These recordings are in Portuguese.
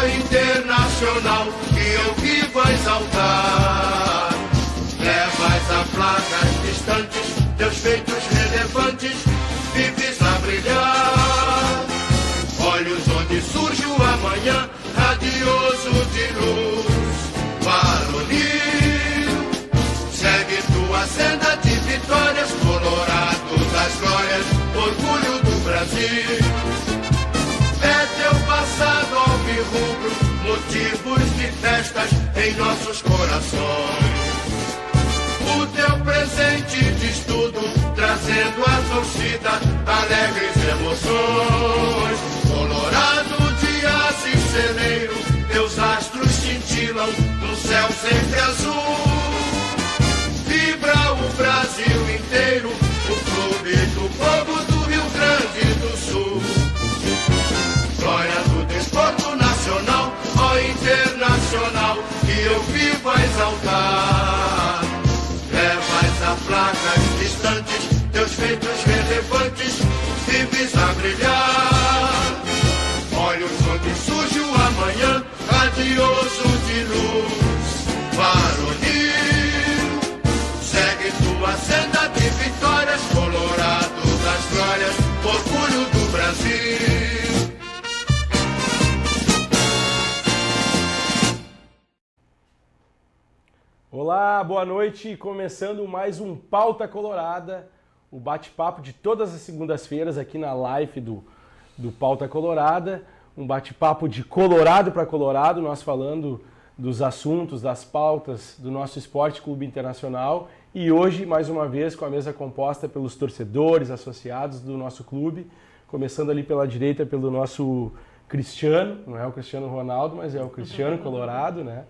ó Internacional, que eu vivo a exaltar. Levas a placas distantes, teus feitos relevantes, vives a brilhar. Olhos onde surge o amanhã, radioso de luz, varonil. Segue tua senda de vitórias, Colorado das glórias, orgulho do Brasil. É teu passado alvirrubro, motivos de festas em nossos corações. O teu presente de estudo, trazendo à torcida alegres emoções. Colorado de aço e celeiro, teus astros cintilam no céu sempre azul. Vibra o Brasil inteiro, o clube do povo do Rio Grande do Sul. Glória do desporto nacional, ó Internacional, que eu vivo a exaltar. Levas a placas distantes, teus feitos relevantes, vives a brilhar. Olhos onde surge o amanhã, radioso de luz, varonil. Segue tua senda de vitórias, Colorado das glórias, orgulho do Brasil. Olá, boa noite. Começando mais um Pauta Colorada, o bate-papo de todas as segundas-feiras aqui na live do Pauta Colorada. Um bate-papo de Colorado para Colorado, nós falando dos assuntos, das pautas do nosso Esporte Clube Internacional. E hoje, mais uma vez, com a mesa composta pelos torcedores, associados do nosso clube. Começando ali pela direita pelo nosso Cristiano, não é o Cristiano Ronaldo, mas é o Cristiano Colorado, né?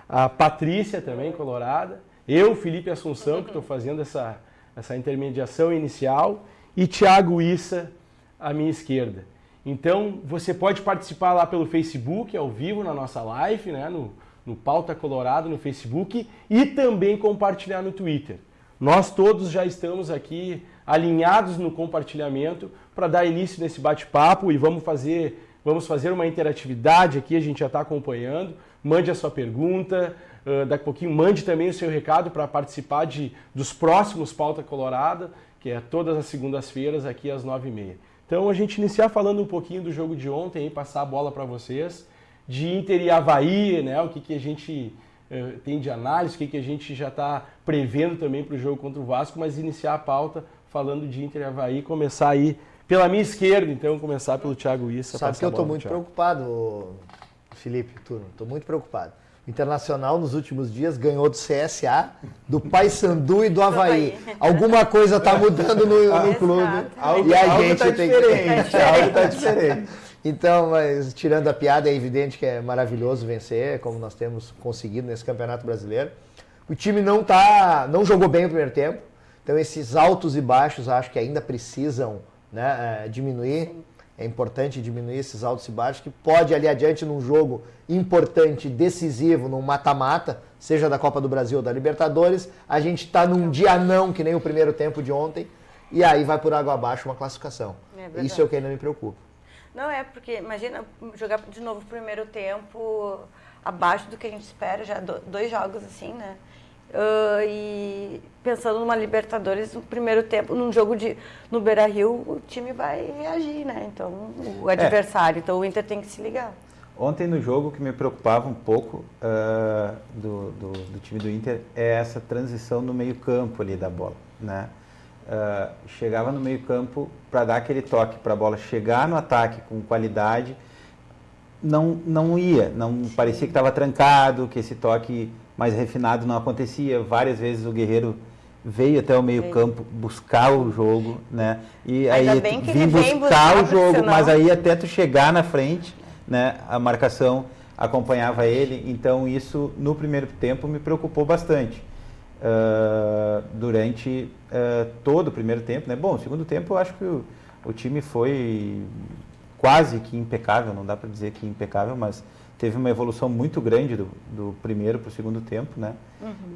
A Patrícia também, colorada. Eu, Felipe Assunção, que estou fazendo essa intermediação inicial. E Thiago Issa, à minha esquerda. Então, você pode participar lá pelo Facebook, ao vivo, na nossa live, né? No Pauta Colorado, no Facebook. E também compartilhar no Twitter. Nós todos já estamos aqui alinhados no compartilhamento para dar início nesse bate-papo e vamos fazer uma interatividade aqui, a gente já está acompanhando. Mande a sua pergunta, daqui a pouquinho mande também o seu recado para participar dos próximos Pauta Colorada, que é todas as segundas-feiras aqui às 9h30. Então a gente iniciar falando um pouquinho do jogo de ontem, aí, passar a bola para vocês, de Inter e Avaí, né? O que a gente tem de análise, o que a gente já está prevendo também para o jogo contra o Vasco, mas iniciar a pauta falando de Inter e Avaí, começar aí pela minha esquerda, então começar pelo Thiago Issa. Sabe que eu estou muito preocupado, Felipe Turno, estou muito preocupado. O Internacional, nos últimos dias, ganhou do CSA, do Paysandu e do Avaí. Alguma coisa está mudando no clube. E a gente tá tem diferente. Algo está diferente. Então, mas tirando a piada, é evidente que é maravilhoso vencer, como nós temos conseguido nesse Campeonato Brasileiro. O time não jogou bem o primeiro tempo, então esses altos e baixos acho que ainda precisam, né, diminuir. Sim. É importante diminuir esses altos e baixos, que pode ali adiante num jogo importante, decisivo, num mata-mata, seja da Copa do Brasil ou da Libertadores, a gente está num dia não, que nem o primeiro tempo de ontem, e aí vai por água abaixo uma classificação. Isso é o que ainda me preocupa. Não é, porque imagina jogar de novo o primeiro tempo abaixo do que a gente espera, já 2 jogos assim, né? E pensando numa Libertadores, no primeiro tempo, num jogo no Beira-Rio, o time vai reagir, né? Então, o adversário, então o Inter tem que se ligar. Ontem no jogo, o que me preocupava um pouco do time do Inter é essa transição no meio-campo ali da bola, né? Chegava no meio-campo para dar aquele toque para a bola chegar no ataque com qualidade, não ia, não parecia que estava trancado, que esse toque mais refinado não acontecia. Várias vezes o Guerreiro veio até o meio-campo buscar o jogo, né? E aí vim buscar o jogo, senão... mas aí até tu chegar na frente, né? A marcação acompanhava ele, então isso no primeiro tempo me preocupou bastante. Durante todo o primeiro tempo, né? Bom, o segundo tempo eu acho que o time foi quase que impecável, não dá para dizer que impecável, mas teve uma evolução muito grande do primeiro para o segundo tempo, né?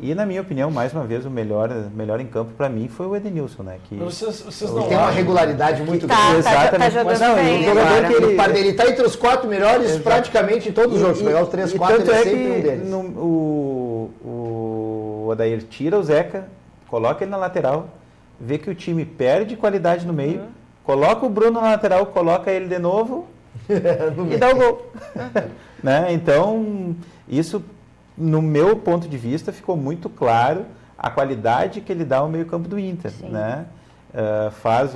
E na minha opinião, mais uma vez, o melhor em campo para mim foi o Edenilson, né? Que Vocês não Tem uma regularidade muito grande. Tá Exatamente. jogando Mas não, bem e o jogador agora. que Ele está entre os 4 melhores praticamente em todos os jogos. Se pegar os 3, 4, ele é sempre um deles. O Odair tira o Zeca, coloca ele na lateral, vê que o time perde qualidade no meio, coloca o Bruno na lateral, coloca ele de novo e dá o gol. Né? Então, isso, no meu ponto de vista, ficou muito claro a qualidade que ele dá ao meio-campo do Inter. Né? Faz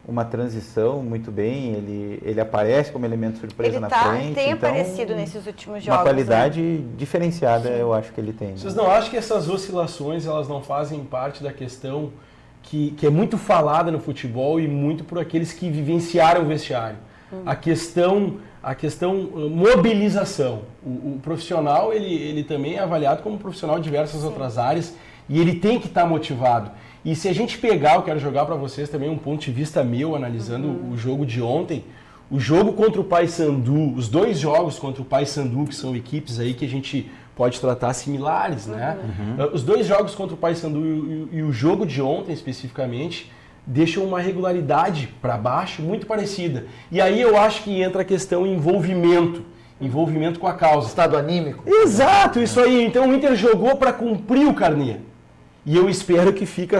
uma transição muito bem, ele aparece como elemento surpresa na frente. Ele tem então, aparecido nesses últimos jogos. Uma qualidade diferenciada, eu acho que ele tem. Vocês não acham que essas oscilações elas não fazem parte da questão que é muito falada no futebol e muito por aqueles que vivenciaram o vestiário? A questão mobilização. O profissional, ele também é avaliado como um profissional de diversas outras áreas e ele tem que estar motivado. E se a gente pegar, eu quero jogar para vocês também um ponto de vista meu, analisando o jogo de ontem, o jogo contra o Paysandu, os 2 jogos contra o Paysandu, que são equipes aí que a gente pode tratar similares, né? Os 2 jogos contra o Paysandu e o jogo de ontem especificamente deixam uma regularidade para baixo muito parecida. E aí eu acho que entra a questão envolvimento com a causa. Estado anímico. Exato, isso aí. Então o Inter jogou para cumprir o carnê. E eu espero que fique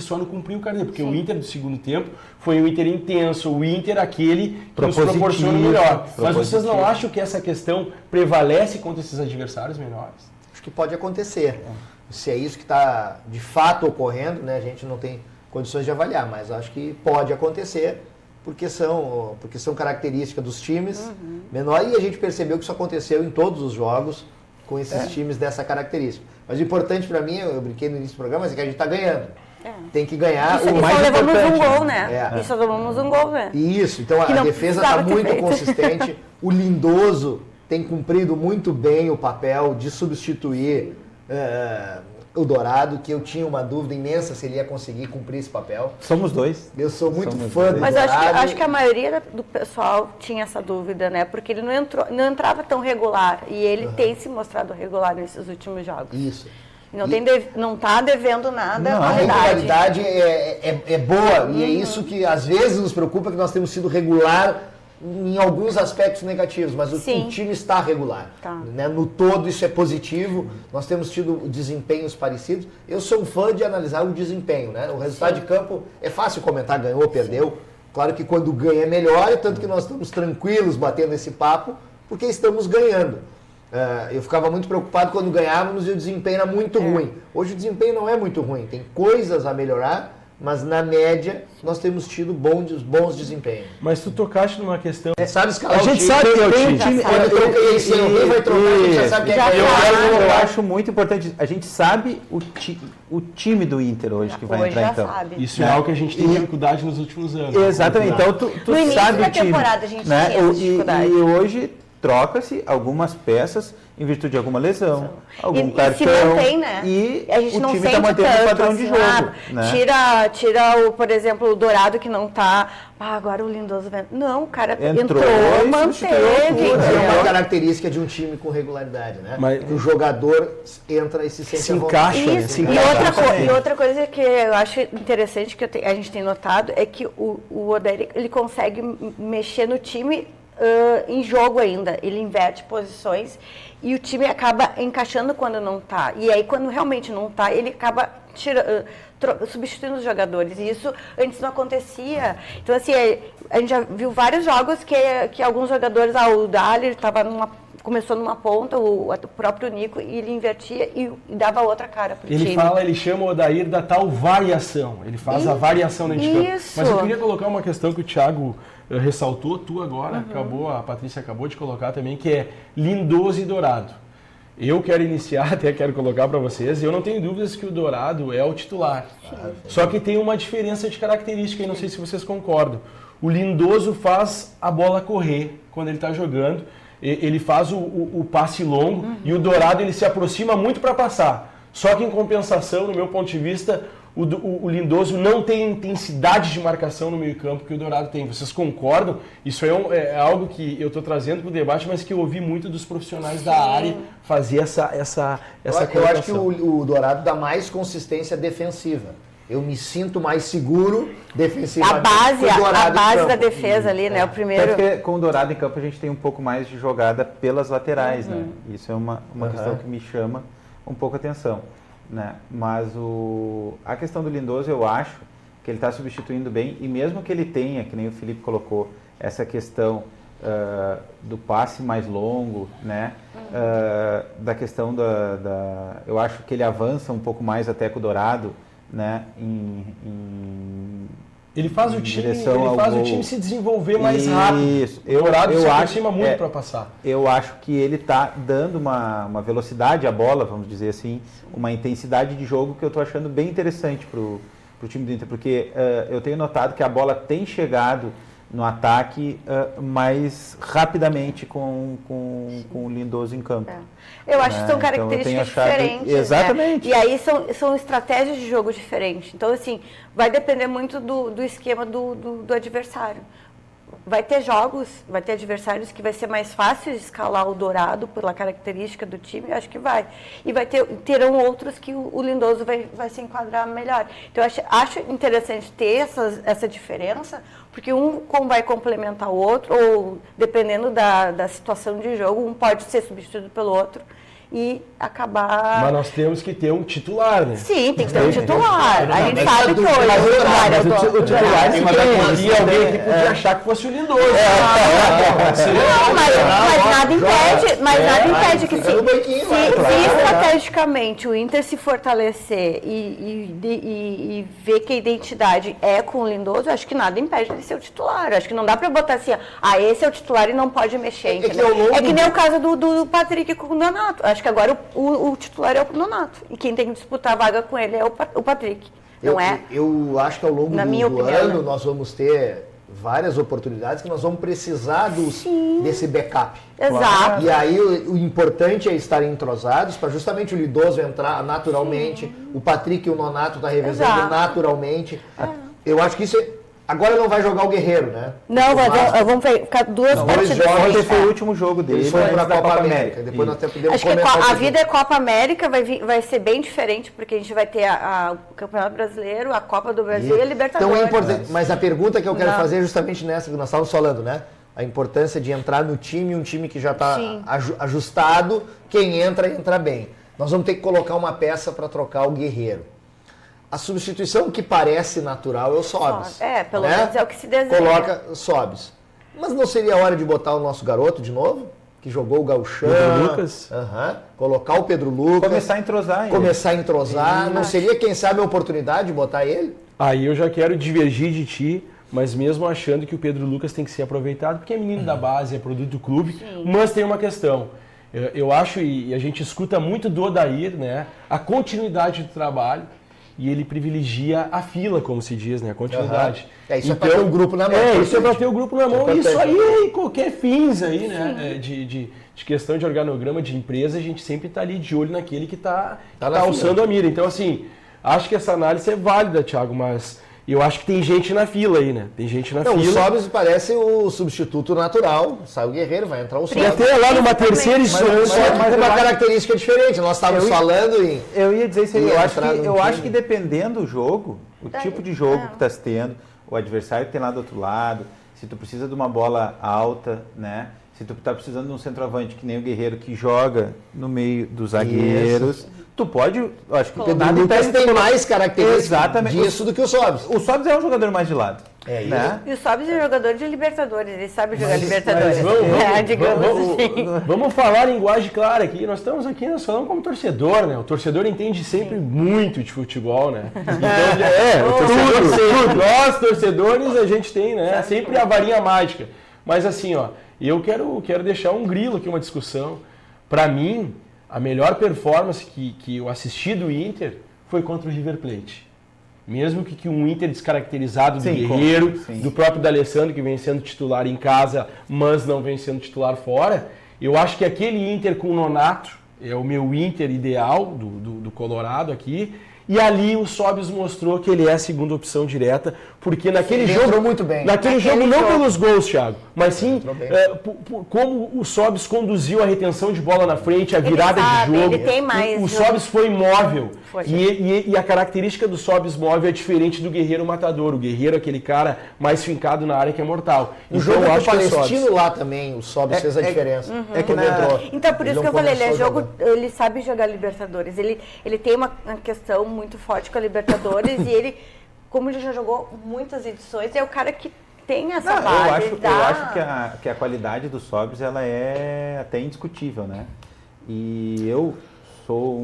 só no cumprir o carnê, porque o Inter do segundo tempo foi um Inter intenso, o Inter aquele que nos proporciona o melhor. Mas vocês não acham que essa questão prevalece contra esses adversários menores? Acho que pode acontecer. Se é isso que está de fato ocorrendo, né, a gente não tem condições de avaliar, mas acho que pode acontecer porque são características dos times menores e a gente percebeu que isso aconteceu em todos os jogos com esses times dessa característica. Mas o importante para mim, eu brinquei no início do programa, é que a gente está ganhando. Tem que ganhar o mais importante. Só levamos um gol, né? E só levamos um gol, né? Isso, então a defesa está muito consistente. O Lindoso tem cumprido muito bem o papel de substituir o Dourado, que eu tinha uma dúvida imensa se ele ia conseguir cumprir esse papel. Somos 2. Eu sou muito fã do Mas Dourado. acho que a maioria do pessoal tinha essa dúvida, né? Porque ele não entrava tão regular. E ele tem se mostrado regular nesses últimos jogos. Isso. Não está devendo nada. A regularidade é boa. E é isso que às vezes nos preocupa, que nós temos sido regular em alguns aspectos negativos, mas o time está regular. Né? No todo isso é positivo, nós temos tido desempenhos parecidos. Eu sou um fã de analisar o desempenho, né? O resultado de campo é fácil comentar, ganhou ou perdeu. Claro que quando ganha é melhor, tanto que nós estamos tranquilos batendo esse papo, porque estamos ganhando. Eu ficava muito preocupado quando ganhávamos e o desempenho era muito ruim. Hoje o desempenho não é muito ruim, tem coisas a melhorar, mas na média nós temos tido bons desempenhos. Mas tu tocaste numa questão... Sabe escalar a gente sabe que é o time. Se alguém vai trocar, a gente já sabe quem é. Eu acho muito importante. A gente sabe o time do Inter hoje que vai entrar em campo. Isso é algo que a gente tem dificuldade nos últimos anos. Exatamente. Então tu sabe o time. No início da temporada a gente tinha essa dificuldade. E hoje troca-se algumas peças em virtude de alguma lesão, algum cartão. Se mantém, né? E a gente o não time sente está mantendo tanto, o padrão assim, de jogo. Né? Tira por exemplo, o Dourado que não está. Agora o Lindoso vem. Não, o cara entrou manteve. É uma característica de um time com regularidade, né? Mas o jogador entra e se sente se encaixa, né? se E outra coisa que eu acho interessante que a gente tem notado é que o Odair, ele consegue mexer no time em jogo ainda. Ele inverte posições e o time acaba encaixando quando não está. E aí, quando realmente não está, ele acaba substituindo os jogadores. E isso antes não acontecia. Então, assim, a gente já viu vários jogos que alguns jogadores, o Dali começou numa ponta, o próprio Nico, e ele invertia e dava outra cara pro time. Ele chama o Odair da tal variação. Ele faz a variação dentro de campo. Mas eu queria colocar uma questão que o Thiago ressaltou, tu agora, a Patrícia acabou de colocar também, que é Lindoso e Dourado. Eu quero iniciar, até quero colocar para vocês, eu não tenho dúvidas que o Dourado é o titular. Só que tem uma diferença de característica, e não sei se vocês concordam. O Lindoso faz a bola correr quando ele está jogando, ele faz o passe longo, e o Dourado ele se aproxima muito para passar. Só que em compensação, no meu ponto de vista, o Lindoso não tem intensidade de marcação no meio-campo que o Dourado tem. Vocês concordam? Isso é algo que eu estou trazendo para o debate, mas que eu ouvi muito dos profissionais da área fazer essa Eu acho que o Dourado dá mais consistência defensiva. Eu me sinto mais seguro defensivamente. A base da defesa ali, né? O primeiro. Até porque com o Dourado em campo a gente tem um pouco mais de jogada pelas laterais, né? Isso é uma questão que me chama um pouco a atenção, né? Mas a questão do Lindoso, eu acho que ele está substituindo bem, e mesmo que ele tenha, que nem o Felipe colocou, essa questão do passe mais longo, né? Da questão eu acho que ele avança um pouco mais até com o Dourado, né? Ele faz o time se desenvolver mais rápido. Isso. O Dourado se aproxima muito para passar. Eu acho que ele está dando uma velocidade à bola, vamos dizer assim, uma intensidade de jogo que eu estou achando bem interessante para o time do Inter, porque eu tenho notado que a bola tem chegado no ataque mais rapidamente com o Lindoso em campo. Eu acho que são características diferentes. Exatamente. Né? E aí são estratégias de jogo diferentes. Então, assim, vai depender muito do esquema do adversário. Vai ter adversários que vai ser mais fácil de escalar o Dourado pela característica do time, eu acho que vai. E terão outros que o Lindoso vai se enquadrar melhor. Então, eu acho interessante ter essa diferença, porque um vai complementar o outro, ou dependendo da situação de jogo, um pode ser substituído pelo outro e acabar... Mas nós temos que ter um titular, né? Sim, tem que ter um titular. A gente sabe que hoje o titular seria alguém que podia achar que fosse o Lindoso. Mas nada impede que se estrategicamente o Inter se fortalecer e ver que a identidade é com o Lindoso, eu acho que nada impede de ser o titular. Eu acho que não dá pra botar assim, esse é o titular e não pode mexer. É que nem o caso do Patrick com o Nonato. Acho que agora o titular é o Nonato. E quem tem que disputar a vaga com ele é o Patrick. Não é? Eu acho que ao longo do ano nós vamos ter várias oportunidades que nós vamos precisar desse backup. Exato. E aí o importante é estar entrosados para justamente o Lindoso entrar naturalmente, o Patrick e o Nonato tá revezando naturalmente. Eu acho que isso agora não vai jogar o Guerreiro, né? Não, vamos ficar duas partidas. Ontem foi o último jogo dele. Eles foram para a Copa América. Depois nós até podemos acho que a vida é Copa América, vai ser bem diferente, porque a gente vai ter o Campeonato Brasileiro, a Copa do Brasil e a Libertadores. Então é importante. Mas a pergunta que eu quero fazer é justamente nessa que nós estávamos falando, né? A importância de entrar no time, um time que já está ajustado, quem entra bem. Nós vamos ter que colocar uma peça para trocar o Guerreiro. A substituição que parece natural é o Sobis. Pelo menos é o que se deseja. Coloca Sobis. Mas não seria hora de botar o nosso garoto de novo? Que jogou o Gauchão. Pedro Lucas. Colocar o Pedro Lucas. Começar a entrosar. Não seria, quem sabe, a oportunidade de botar ele? Aí eu já quero divergir de ti, mas mesmo achando que o Pedro Lucas tem que ser aproveitado, porque é menino da base, é produto do clube, mas tem uma questão. Eu acho, e a gente escuta muito do Odair, né? A continuidade do trabalho. E ele privilegia a fila, como se diz, né? A continuidade. Isso é para ter o grupo na mão. Isso é para ter o grupo na mão. Isso aí, qualquer fins aí, né? De questão de organograma de empresa, a gente sempre está ali de olho naquele que está alçando a mira. Então, assim, acho que essa análise é válida, Thiago, mas eu acho que tem gente na fila aí, né? Tem gente na fila. O Sobis parece o substituto natural. Sai o Guerreiro, vai entrar o Sobis. E até lá numa terceira edição. Mas uma característica diferente. Nós estávamos falando em... Eu ia dizer isso aí. Eu acho que dependendo do jogo, o tipo de jogo que está se tendo, o adversário que tem lá do outro lado, se tu precisa de uma bola alta, né? Se tu está precisando de um centroavante que nem o Guerreiro que joga no meio dos zagueiros... Tu pode, acho que o Pedro Lucas tem mais características disso do que o Sobis. O Sobis é um jogador mais de lado. Né? E o Sobis é jogador de Libertadores, ele sabe jogar Libertadores. Vamos falar linguagem clara aqui. Nós falamos como torcedor, né? O torcedor entende sempre muito de futebol, né? Então, nós, torcedores, a gente tem, né? Sempre a varinha mágica. Mas assim, eu quero deixar um grilo aqui, uma discussão. Para mim, a melhor performance que eu assisti do Inter foi contra o River Plate. Mesmo que um Inter descaracterizado do Guerreiro, do próprio D'Alessandro, que vem sendo titular em casa, mas não vem sendo titular fora, eu acho que aquele Inter com o Nonato é o meu Inter ideal do Colorado aqui, E ali o Sobis mostrou que ele é a segunda opção direta, porque naquele jogo... entrou muito bem. Naquele jogo, não pelos gols, Thiago, mas sim Entrou bem. como o Sobis conduziu a retenção de bola na frente, a virada sabe, de jogo. ele tem mais O jogo. Sobis foi móvel. Foi. E a característica do Sobis móvel é diferente do Guerreiro matador. O Guerreiro é aquele cara mais fincado na área que é mortal. O jogo eu do acho que é o Sobis. Palestino lá também, o Sobis fez a diferença. É que Quando entrou. Então, por isso que eu falei, ele é começou jogo, ele sabe jogar Libertadores. Ele tem uma questão muito forte com a Libertadores e ele, como ele já jogou muitas edições, é o cara que tem essa base. Eu acho que a qualidade do Sobis ela é até indiscutível, né? E eu sou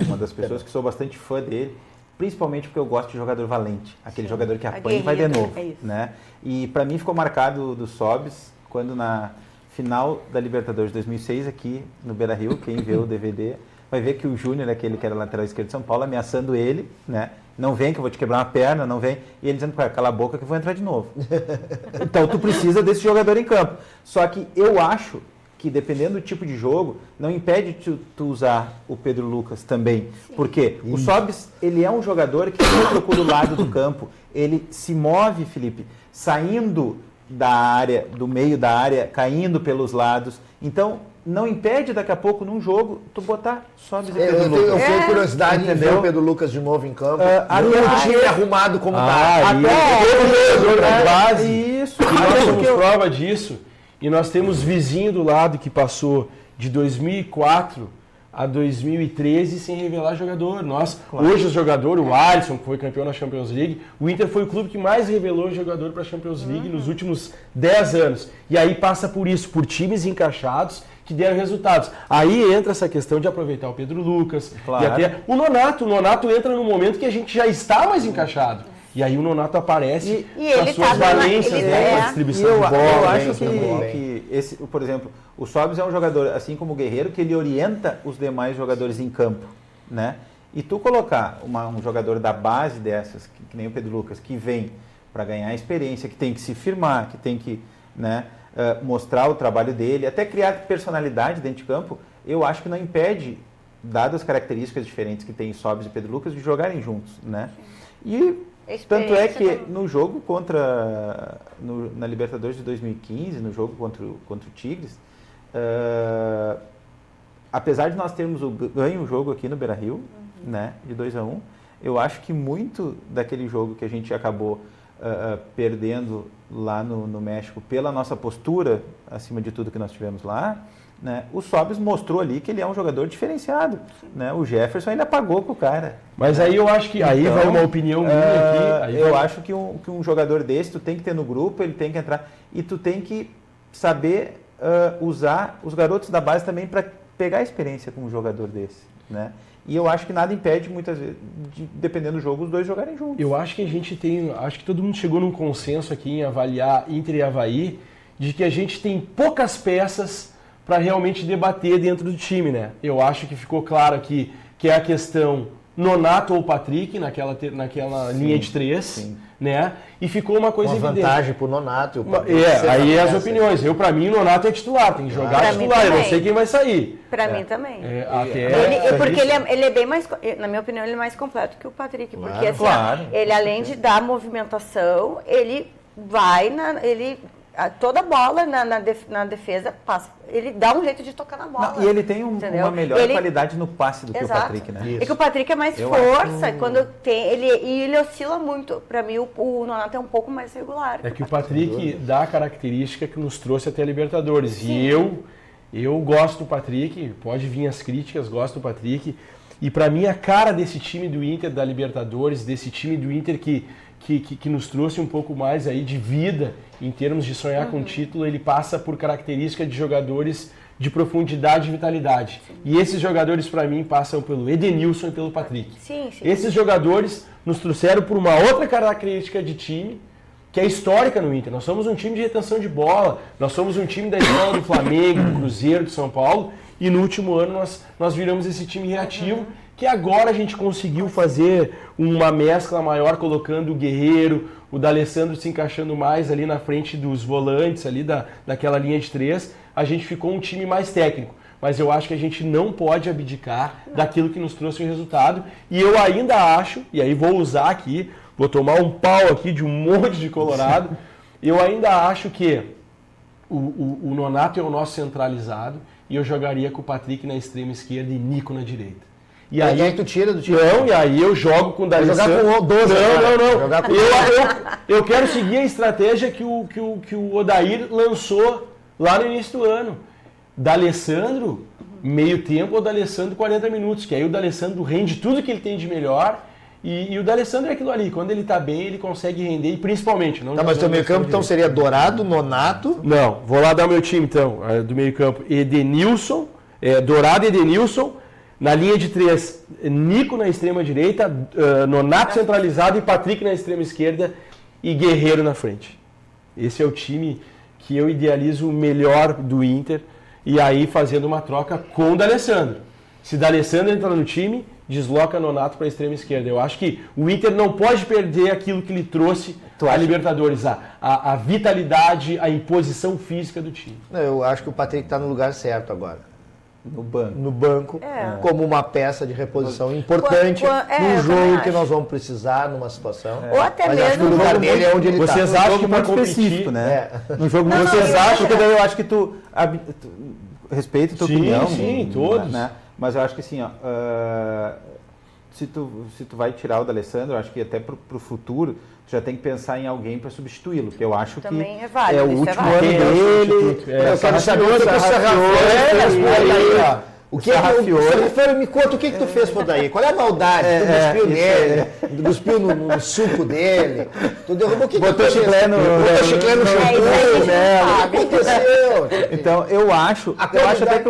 uma das pessoas que sou bastante fã dele, principalmente porque eu gosto de jogador valente, aquele jogador que apanha e vai de novo, né? E para mim ficou marcado do Sobis quando na final da Libertadores de 2006 aqui no Beira-Rio, quem vê o DVD vai ver que o Júnior, aquele que era lateral esquerdo de São Paulo, ameaçando ele, né? Não vem que eu vou te quebrar uma perna, não vem. E ele dizendo, cala a boca que eu vou entrar de novo. Então tu precisa desse jogador em campo. Só que eu acho que dependendo do tipo de jogo, não impede tu usar o Pedro Lucas também. Sim. Porque o Sobis, ele é um jogador que não procura o lado do campo. Ele se move, Felipe, saindo da área, do meio da área, caindo pelos lados. Então, não impede daqui a pouco, num jogo, tu botar Sobis e Pedro Lucas. Eu tenho curiosidade de ver o Pedro Lucas de novo em campo. O time arrumado como tá. Isso. E nós somos prova disso. E nós temos vizinho do lado que passou de 2004 a 2013 sem revelar jogador. Hoje o jogador, o Alisson, que foi campeão na Champions League, o Inter foi o clube que mais revelou jogador para a Champions League nos últimos 10 anos. E aí passa por isso, por times encaixados que deram resultados. Aí entra essa questão de aproveitar o Pedro Lucas, claro. E até o Nonato entra no momento que a gente já está mais encaixado. E aí o Nonato aparece e ele com as suas valências, com a distribuição de bola. Eu acho que esse, por exemplo, o Sobis é um jogador, assim como o Guerreiro, que ele orienta os demais jogadores em campo, né? E tu colocar um jogador da base dessas, que nem o Pedro Lucas, que vem para ganhar experiência, que tem que se firmar, que tem que, né, mostrar o trabalho dele, até criar personalidade dentro de campo, eu acho que não impede, dadas as características diferentes que tem Sobis e Pedro Lucas, de jogarem juntos, né? E tanto é que no jogo na Libertadores de 2015, no jogo contra o Tigres, apesar de nós termos ganho o jogo aqui no Beira-Rio, né, de 2-1, eu acho que muito daquele jogo que a gente acabou perdendo lá no México pela nossa postura, acima de tudo que nós tivemos lá, né, o Sobis mostrou ali que ele é um jogador diferenciado, né? O Jefferson ainda pagou com o cara. Mas aí eu acho que aí vai uma opinião minha aqui. Eu acho que um jogador desse tu tem que ter no grupo, ele tem que entrar e tu tem que saber usar os garotos da base também para pegar a experiência com um jogador desse, né? E eu acho que nada impede, muitas vezes, dependendo do jogo, os dois jogarem juntos. Eu acho que acho que todo mundo chegou num consenso aqui em avaliar Inter e Avaí, de que a gente tem poucas peças para realmente debater dentro do time, né? Eu acho que ficou claro aqui que é a questão Nonato ou Patrick naquela linha de 3, né? E ficou uma coisa evidente. Vantagem pro Nonato. E o Patrick, aí as opiniões. Para mim, o Nonato é titular, tem que jogar titular. Eu não sei quem vai sair. Para mim também. Porque ele é bem mais, na minha opinião, ele é mais completo que o Patrick, porque assim, ele além de dar movimentação, ele vai toda bola na defesa passa. Ele dá um jeito de tocar na bola. E ele tem uma melhor qualidade no passe do que o Patrick, né? É que o Patrick é mais força, quando tem. Ele oscila muito. Para mim, o Nonato é um pouco mais regular. É que o Patrick dá a característica que nos trouxe até a Libertadores. Sim. E eu gosto do Patrick, pode vir as críticas, gosto do Patrick. E para mim, a cara desse time do Inter da Libertadores, desse time do Inter que nos trouxe um pouco mais aí de vida em termos de sonhar com o título, ele passa por características de jogadores de profundidade e vitalidade. Sim. E esses jogadores, para mim, passam pelo Edenilson e pelo Patrick. Sim. Esses jogadores nos trouxeram por uma outra característica de time que é histórica no Inter. Nós somos um time de retenção de bola, nós somos um time da escola do Flamengo, do Cruzeiro, de São Paulo, e no último ano nós viramos esse time reativo, que agora a gente conseguiu fazer uma mescla maior, colocando o Guerreiro, o D'Alessandro se encaixando mais ali na frente dos volantes, ali daquela linha de 3, a gente ficou um time mais técnico. mas eu acho que a gente não pode abdicar daquilo que nos trouxe o resultado. E eu ainda acho, e aí vou usar aqui, vou tomar um pau aqui de um monte de colorado, eu ainda acho que o Nonato é o nosso centralizado e eu jogaria com o Patrick na extrema esquerda e Nico na direita. E aí tu tira do time? Não, e aí eu jogo com o D'Alessandro. Jogar com o 12. Não. Eu quero seguir a estratégia que o Odair lançou lá no início do ano. D'Alessandro, meio tempo, ou D'Alessandro 40 minutos, que aí o D'Alessandro rende tudo que ele tem de melhor. E o D'Alessandro é aquilo ali, quando ele tá bem, ele consegue render, e principalmente... Não, mas o teu meio campo então seria Dourado, Nonato... Não, vou lá dar o meu time então, do meio campo. Edenilson, Dourado e Edenilson, na linha de 3, Nico na extrema direita, Nonato centralizado e Patrick na extrema esquerda e Guerreiro na frente. Esse é o time que eu idealizo o melhor do Inter, e aí fazendo uma troca com o D'Alessandro. Se D'Alessandro entrar no time, desloca Nonato para a extrema esquerda. Eu acho que o Inter não pode perder aquilo que lhe trouxe a Libertadores, a vitalidade, a imposição física do time. Eu acho que o Patrick está no lugar certo agora. No banco. Como uma peça de reposição importante num jogo que nós vamos precisar, numa situação. Ou até mas mesmo acho que o lugar dele é onde ele está. Vocês acham que para competir, né? No jogo muito específico, porque daí eu acho que tu respeito a tua opinião. Sim, todos. Né? Mas eu acho que assim, ó, se tu vai tirar o D'Alessandro, eu acho que até pro futuro, tu já tem que pensar em alguém para substituí-lo, porque eu acho também que é válido, é o último ano dele. Eu quero saber o que o Sarrafiore O que Sarrafiore, me conta o que tu fez por daí? Qual é a maldade? Tu cuspiu nele, cuspiu no suco dele, tu derrubou o que botou chiclete no shampoo, né? O que aconteceu? Então, eu acho até que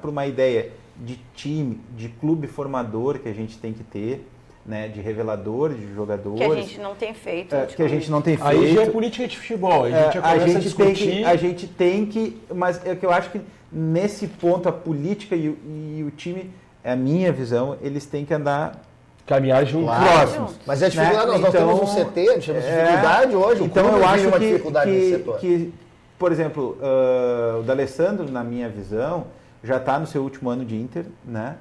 para uma ideia de time, de clube formador que a gente tem que ter, né, de revelador, de jogadores. Que a gente não tem feito. Que a gente não tem feito. Aí já é política de futebol, a gente já começa a discutir. A gente tem que, mas é que eu acho que nesse ponto a política e o time, é a minha visão, eles têm que andar... Caminhar juntos. Próximos. Mas é dificuldade, nós temos um CT, nós temos dificuldade hoje. Então eu acho uma dificuldade nesse setor. que, por exemplo, o D'Alessandro, na minha visão, já está no seu último ano de Inter, né?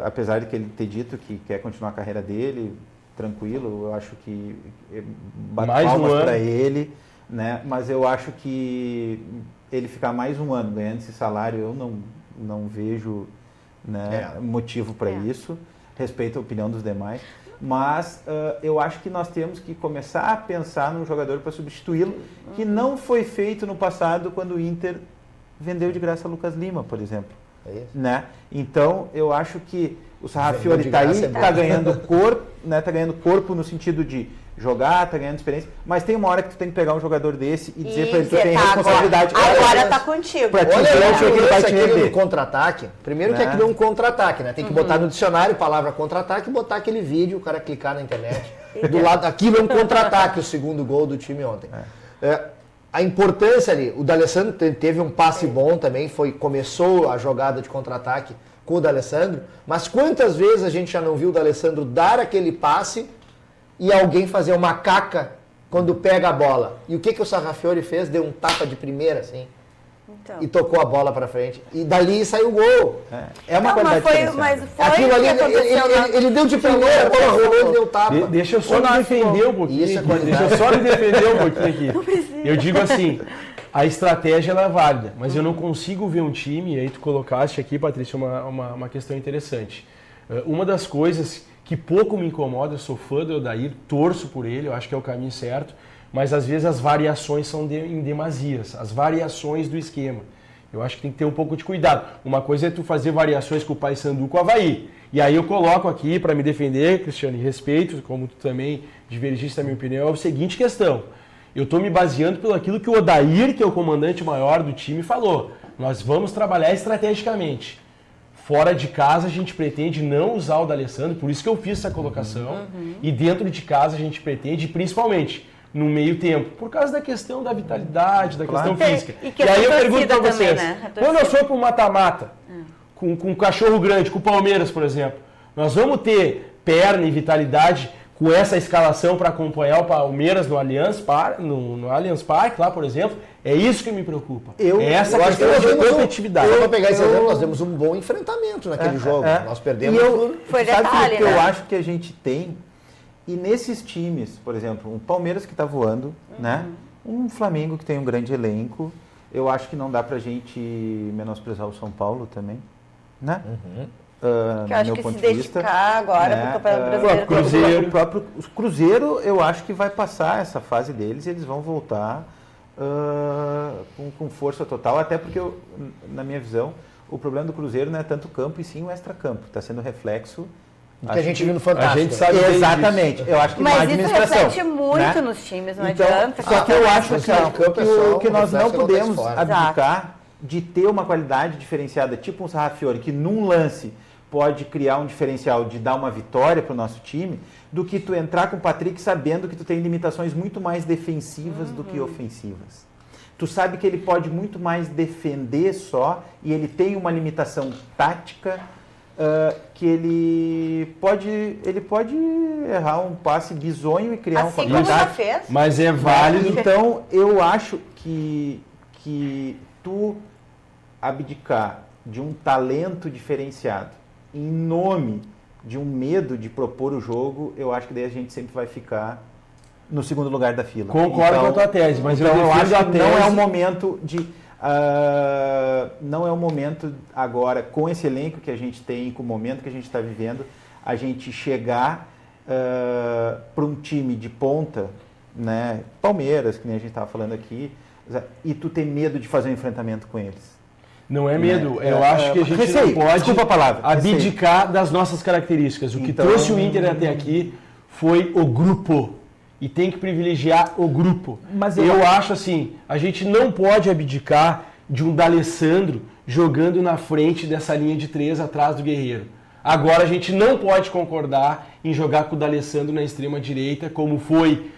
Apesar de que ele ter dito que quer continuar a carreira dele, tranquilo, eu acho que bato palmas para ele, né? Mas eu acho que ele ficar mais um ano ganhando esse salário, eu não vejo, né, motivo para isso. Respeito a opinião dos demais. Mas eu acho que nós temos que começar a pensar num jogador para substituí-lo, que não foi feito no passado quando o Inter vendeu de graça Lucas Lima, por exemplo. Né? Então, eu acho que o Sarrafiore está aí, está ganhando corpo, né? Está ganhando corpo no sentido de jogar, está ganhando experiência, mas tem uma hora que tu tem que pegar um jogador desse e dizer para ele que tu tem responsabilidade. Agora tá contigo. Olha, ele vai te render. Contra-ataque. Primeiro que aquilo é um contra-ataque, né? Tem que botar no dicionário palavra contra-ataque e botar aquele vídeo, o cara clicar na internet. Do lado, aquilo é um contra-ataque, o segundo gol do time ontem. A importância ali, o D'Alessandro teve um passe bom também, começou a jogada de contra-ataque com o D'Alessandro, mas quantas vezes a gente já não viu o D'Alessandro dar aquele passe e alguém fazer uma caca quando pega a bola? E o que o Sarrafiore fez? Deu um tapa de primeira, assim, e tocou a bola pra frente. E dali saiu o gol. É uma qualidade mas foi aquilo ali, ele deu de primeira, a bola rolou e deu tapa. Deixa eu só me defender um pouquinho. Deixa eu só me defender um pouquinho aqui. Eu digo assim, a estratégia ela é válida, mas eu não consigo ver um time, e aí tu colocaste aqui, Patrícia, uma questão interessante. Uma das coisas que pouco me incomoda, eu sou fã do Odair, torço por ele, eu acho que é o caminho certo, mas às vezes as variações são em demasias, as variações do esquema. Eu acho que tem que ter um pouco de cuidado. Uma coisa é tu fazer variações com o Paysandu com o Avaí. E aí eu coloco aqui, para me defender, Cristiano, e respeito, como tu também divergiste da minha opinião, é a seguinte questão. Eu estou me baseando pelo aquilo que o Odair, que é o comandante maior do time, falou. Nós vamos trabalhar estrategicamente. Fora de casa a gente pretende não usar o D'Alessandro, por isso que eu fiz essa colocação. E dentro de casa a gente pretende, principalmente no meio tempo, por causa da questão da vitalidade, da questão física. E aí eu pergunto para vocês, né? Quando eu for para o mata-mata, com um cachorro grande, com o Palmeiras, por exemplo, nós vamos ter perna e vitalidade com essa escalação para acompanhar o Palmeiras no Allianz Parque, lá, por exemplo? É isso que me preocupa. É essa questão de competitividade. Para pegar esse exemplo, nós demos um bom enfrentamento naquele jogo. Nós perdemos Foi sabe detalhe, o que né? eu acho que a gente tem? E nesses times, por exemplo, um Palmeiras que está voando, né? Um Flamengo que tem um grande elenco. Eu acho que não dá pra gente menosprezar o São Paulo também, né? Que eu acho que se dedicar agora pro Campeonato Brasileiro. O próprio Cruzeiro, eu acho que vai passar essa fase deles e eles vão voltar com força total, até porque, na minha visão, o problema do Cruzeiro não é tanto o campo e sim o extracampo. Está sendo reflexo do que a gente viu no Fantástico. A gente sabe exatamente. Eu acho que Mas na isso administração, reflete muito né? nos times, não Então, adianta. só que eu acho que nós não reflexo podemos fora. abdicar de ter uma qualidade diferenciada, tipo um Sarrafiori, que num lance pode criar um diferencial de dar uma vitória para o nosso time, do que tu entrar com o Patrick sabendo que tu tem limitações muito mais defensivas do que ofensivas. Tu sabe que ele pode muito mais defender só e ele tem uma limitação tática que ele pode errar um passe bizonho e criar Assim um como já contra-ataque. fez. Mas é válido. Então, eu acho que tu abdicar de um talento diferenciado em nome de um medo de propor o jogo, eu acho que daí a gente sempre vai ficar no segundo lugar da fila. Concordo com a tua tese, mas então eu acho defendo que a não é tese- o momento de... não é o momento agora, com esse elenco que a gente tem, com o momento que a gente está vivendo, a gente chegar para um time de ponta, né, Palmeiras, que nem a gente estava falando aqui, e tu ter medo de fazer um enfrentamento com eles. Não é medo, eu acho que a gente não pode desculpa a palavra, abdicar das nossas características. O que Então- trouxe o Inter até aqui foi o grupo. E tem que privilegiar o grupo. Mas eu acho assim, a gente não pode abdicar de um D'Alessandro jogando na frente dessa linha de 3 atrás do Guerreiro. Agora a gente não pode concordar em jogar com o D'Alessandro na extrema direita, como foi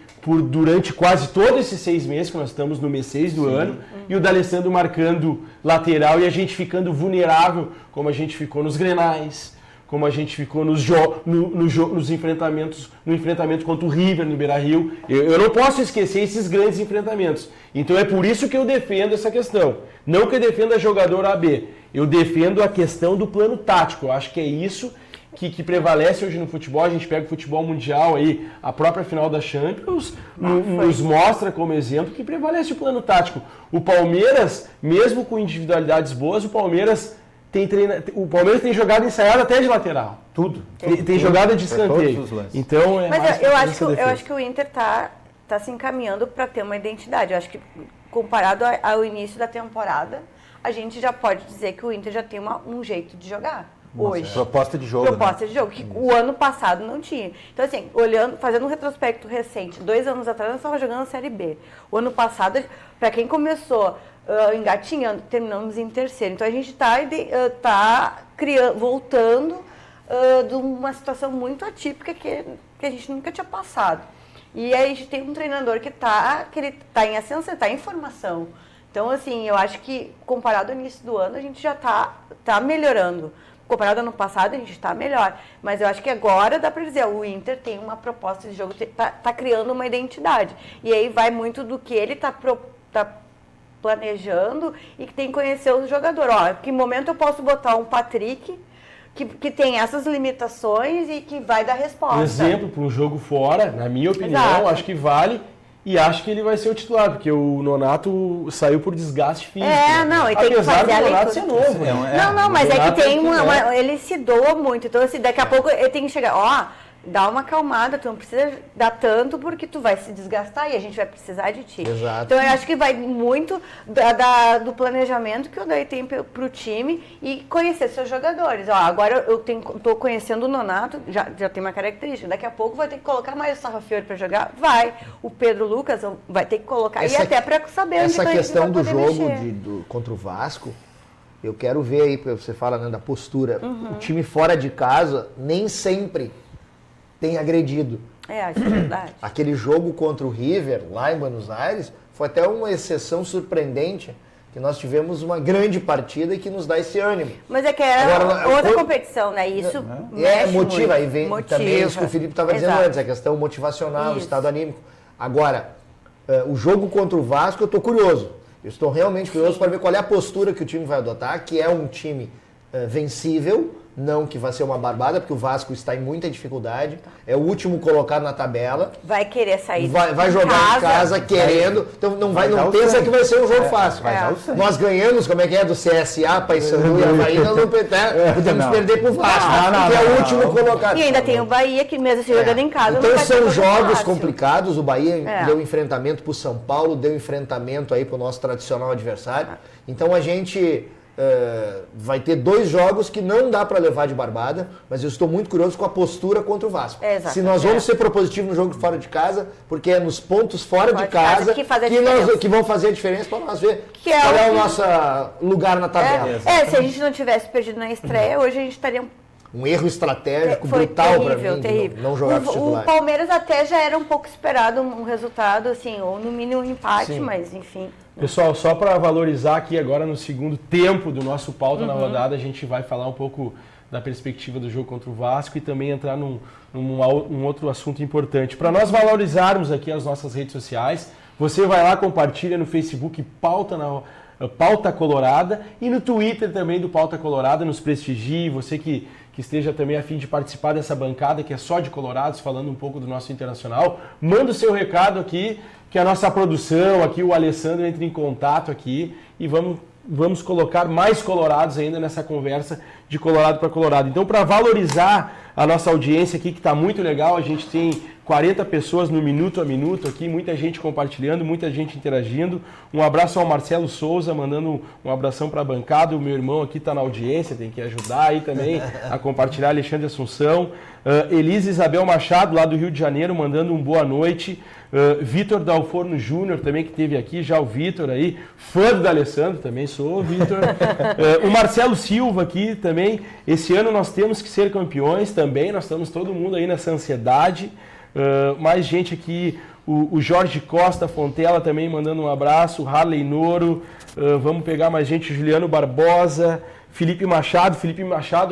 durante quase todos esses 6 meses, que nós estamos no mês 6 do ano, e o D'Alessandro marcando lateral e a gente ficando vulnerável, como a gente ficou nos Grenais, como a gente ficou nos enfrentamentos, no enfrentamento contra o River no Beira-Rio. Eu não posso esquecer esses grandes enfrentamentos. Então é por isso que eu defendo essa questão. Não que eu defenda jogador AB, eu defendo a questão do plano tático. Eu acho que é isso que prevalece hoje no futebol. A gente pega o futebol mundial aí, a própria final da Champions nos mostra como exemplo que prevalece o plano tático. O Palmeiras, mesmo com individualidades boas, o Palmeiras tem jogada ensaiada até de lateral. Tudo. Tem jogada de escanteio. Todos os lances. Então, Mas eu acho que o Inter tá se encaminhando para ter uma identidade. Eu acho que, comparado ao início da temporada, a gente já pode dizer que o Inter já tem um jeito de jogar. Hoje. Proposta de jogo. Proposta de jogo, que o ano passado não tinha. Então, assim, fazendo um retrospecto recente, 2 anos atrás nós estávamos jogando a Série B. O ano passado, para quem começou engatinhando, terminamos em terceiro. Então, a gente está voltando de uma situação muito atípica que a gente nunca tinha passado. E aí a gente tem um treinador que ele está em ascensão, está em formação. Então, assim, eu acho que, comparado ao início do ano, a gente já está melhorando. Comparado ao ano passado, a gente está melhor. Mas eu acho que agora dá para dizer, o Inter tem uma proposta de jogo, está criando uma identidade. E aí vai muito do que ele está planejando e que tem que conhecer os jogadores. Ó, que momento eu posso botar um Patrick que tem essas limitações e que vai dar resposta. Um exemplo para um jogo fora, na minha opinião, Exato. acho que vale. E acho que ele vai ser o titular, porque o Nonato saiu por desgaste físico. Não, e tem que fazer Apesar a do Nonato leitura. ser novo. Não, mas é que Nonato tem ele se doa muito. Então, assim, daqui a pouco ele tem que chegar, dá uma acalmada, tu não precisa dar tanto porque tu vai se desgastar e a gente vai precisar de ti. Exato. Então, eu acho que vai muito do planejamento que o Daí tem pro time e conhecer seus jogadores. Agora eu tô conhecendo o Nonato, já tem uma característica. Daqui a pouco vai ter que colocar mais o Sarrafiori para jogar? Vai. O Pedro Lucas vai ter que colocar. E até para saber onde essa questão do jogo mexer. contra o Vasco, eu quero ver aí, porque você fala, né, da postura. O time fora de casa nem sempre tem agredido. Acho que é verdade. Aquele jogo contra o River, lá em Buenos Aires, foi até uma exceção surpreendente, que nós tivemos uma grande partida e que nos dá esse ânimo. Mas é que era outra competição, né? Isso motiva, aí vem motiva. também isso que o Felipe estava dizendo antes, a questão motivacional, o estado anímico. Agora, o jogo contra o Vasco, eu estou curioso. Eu estou realmente curioso para ver qual é a postura que o time vai adotar, que é um time vencível, não que vai ser uma barbada, porque o Vasco está em muita dificuldade, é o último colocado na tabela. Vai querer sair vai jogar em casa querendo, então não pensa que vai ser um jogo fácil. Nós ganhamos, como é que é, do CSA, Paysandu e Avaí, nós não podemos perder pro Vasco, que é o último colocado. E ainda tem o Bahia, que mesmo se jogando em casa, então não vai são jogos fácil. complicados, o Bahia deu enfrentamento pro São Paulo, deu enfrentamento aí pro nosso tradicional adversário, então a gente... vai ter 2 jogos que não dá para levar de barbada, mas eu estou muito curioso com a postura contra o Vasco. Se nós vamos ser propositivos no jogo fora de casa, porque é nos pontos fora de casa que vão fazer a diferença para nós ver qual é o nosso lugar na tabela. Se a gente não tivesse perdido na estreia, hoje a gente estaria um erro estratégico brutal para mim, terrível. Não jogar com titular. O Palmeiras até já era um pouco esperado um resultado, assim, ou no mínimo um empate, mas enfim... Pessoal, só para valorizar aqui agora no segundo tempo do nosso pauta na rodada, a gente vai falar um pouco da perspectiva do jogo contra o Vasco e também entrar num outro assunto importante. Para nós valorizarmos aqui as nossas redes sociais, você vai lá, compartilha no Facebook Pauta Colorada e no Twitter também do Pauta Colorada, nos prestigie, você que esteja também a fim de participar dessa bancada que é só de colorados, falando um pouco do nosso internacional, manda o seu recado aqui, que a nossa produção aqui, o Alessandro, entre em contato aqui e vamos colocar mais colorados ainda nessa conversa de colorado para colorado. Então, para valorizar a nossa audiência aqui, que está muito legal, a gente tem 40 pessoas no Minuto a Minuto aqui, muita gente compartilhando, muita gente interagindo. Um abraço ao Marcelo Souza, mandando um abração para a bancada. O meu irmão aqui está na audiência, tem que ajudar aí também a compartilhar. Alexandre Assunção. Elisa Isabel Machado, lá do Rio de Janeiro, mandando um boa noite. Vitor Dalforno Júnior também, que esteve aqui, já o Vitor aí, fã do Alessandro, também sou, Vitor. O Marcelo Silva aqui também, esse ano nós temos que ser campeões também, nós estamos todo mundo aí nessa ansiedade. Mais gente aqui, o Jorge Costa Fontela também mandando um abraço, Harley Noro, vamos pegar mais gente, Juliano Barbosa, Felipe Machado,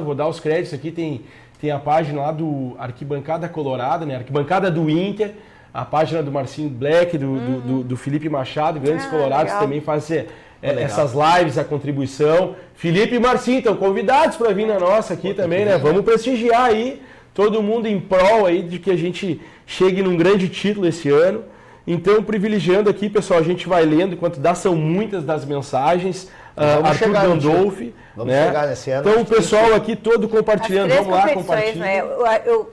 vou dar os créditos aqui, tem a página lá do Arquibancada Colorada, né? Arquibancada do Inter, a página do Marcinho Black, do Felipe Machado, grandes colorados legal. Também fazem essas lives, a contribuição. Felipe e Marcinho estão convidados para vir na nossa aqui também, né? Vamos prestigiar aí, todo mundo em prol aí de que a gente chegue num grande título esse ano. Então, privilegiando aqui, pessoal, a gente vai lendo, enquanto dá, são muitas das mensagens. Arthur Gandolfi, vamos chegar nesse ano. Então o pessoal aqui todo compartilhando, vamos lá, compartilha. Né?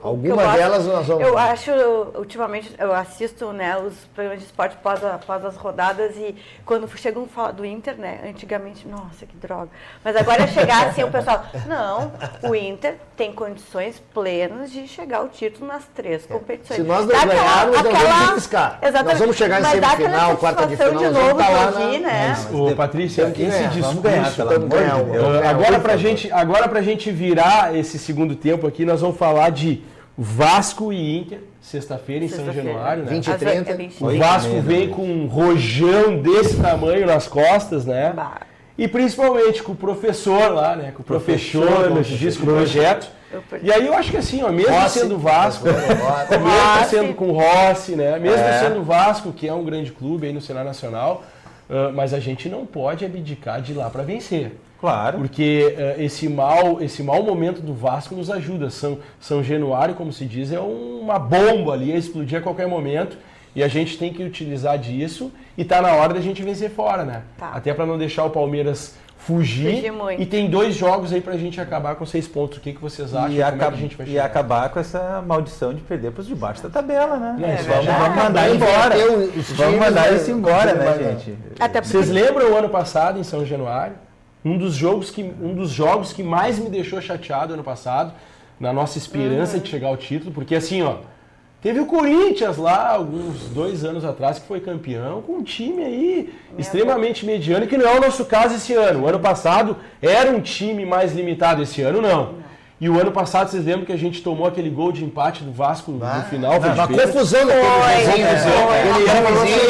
Algumas delas nós vamos... Eu acho, ultimamente, eu assisto, né, os programas de esporte após as rodadas e quando chegam a falar do Inter, né, antigamente, nossa, que droga. Mas agora é chegar assim, o pessoal, não, o Inter tem condições plenas de chegar ao título nas 3 competições. Se nós não ganharmos, nós vamos arriscar. Nós vamos chegar em semifinal, quarta de final, nós vamos estar lá né? Patrícia, esse discurso, ganhar, agora pra gente virar esse segundo tempo aqui, nós vamos falar de Vasco e Inter, sexta-feira em São Januário, né? 20 e 30. O Vasco vem com um rojão desse tamanho nas costas, né? E principalmente com o professor lá, né? Com o professor, como se diz, com o projeto. E aí eu acho que assim, ó, mesmo Rossi, sendo Vasco, mesmo sendo com o Rossi, né? Mesmo sendo Vasco, que é um grande clube aí no cenário nacional, mas a gente não pode abdicar de ir lá para vencer. Claro. Porque esse mau momento do Vasco nos ajuda. São Januário, como se diz, é uma bomba ali, a explodir a qualquer momento. E a gente tem que utilizar disso e tá na hora da gente vencer fora, né? Tá. Até para não deixar o Palmeiras fugir e tem 2 jogos aí pra gente acabar com 6 pontos. O que vocês acham? Como é que a gente vai chegar? E acabar com essa maldição de perder pros de baixo da tabela, né? Vamos mandar embora. Vamos mandar isso embora, né, gente? Vocês lembram o ano passado, em São Januário? Um dos jogos que mais me deixou chateado ano passado, na nossa esperança de chegar ao título, porque assim, ó, teve o Corinthians lá, alguns 2 anos atrás, que foi campeão, com um time aí extremamente mediano, que não é o nosso caso esse ano. O ano passado era um time mais limitado, esse ano não. E o ano passado, vocês lembram que a gente tomou aquele gol de empate do Vasco no final? Foi Uma difícil. confusão daquele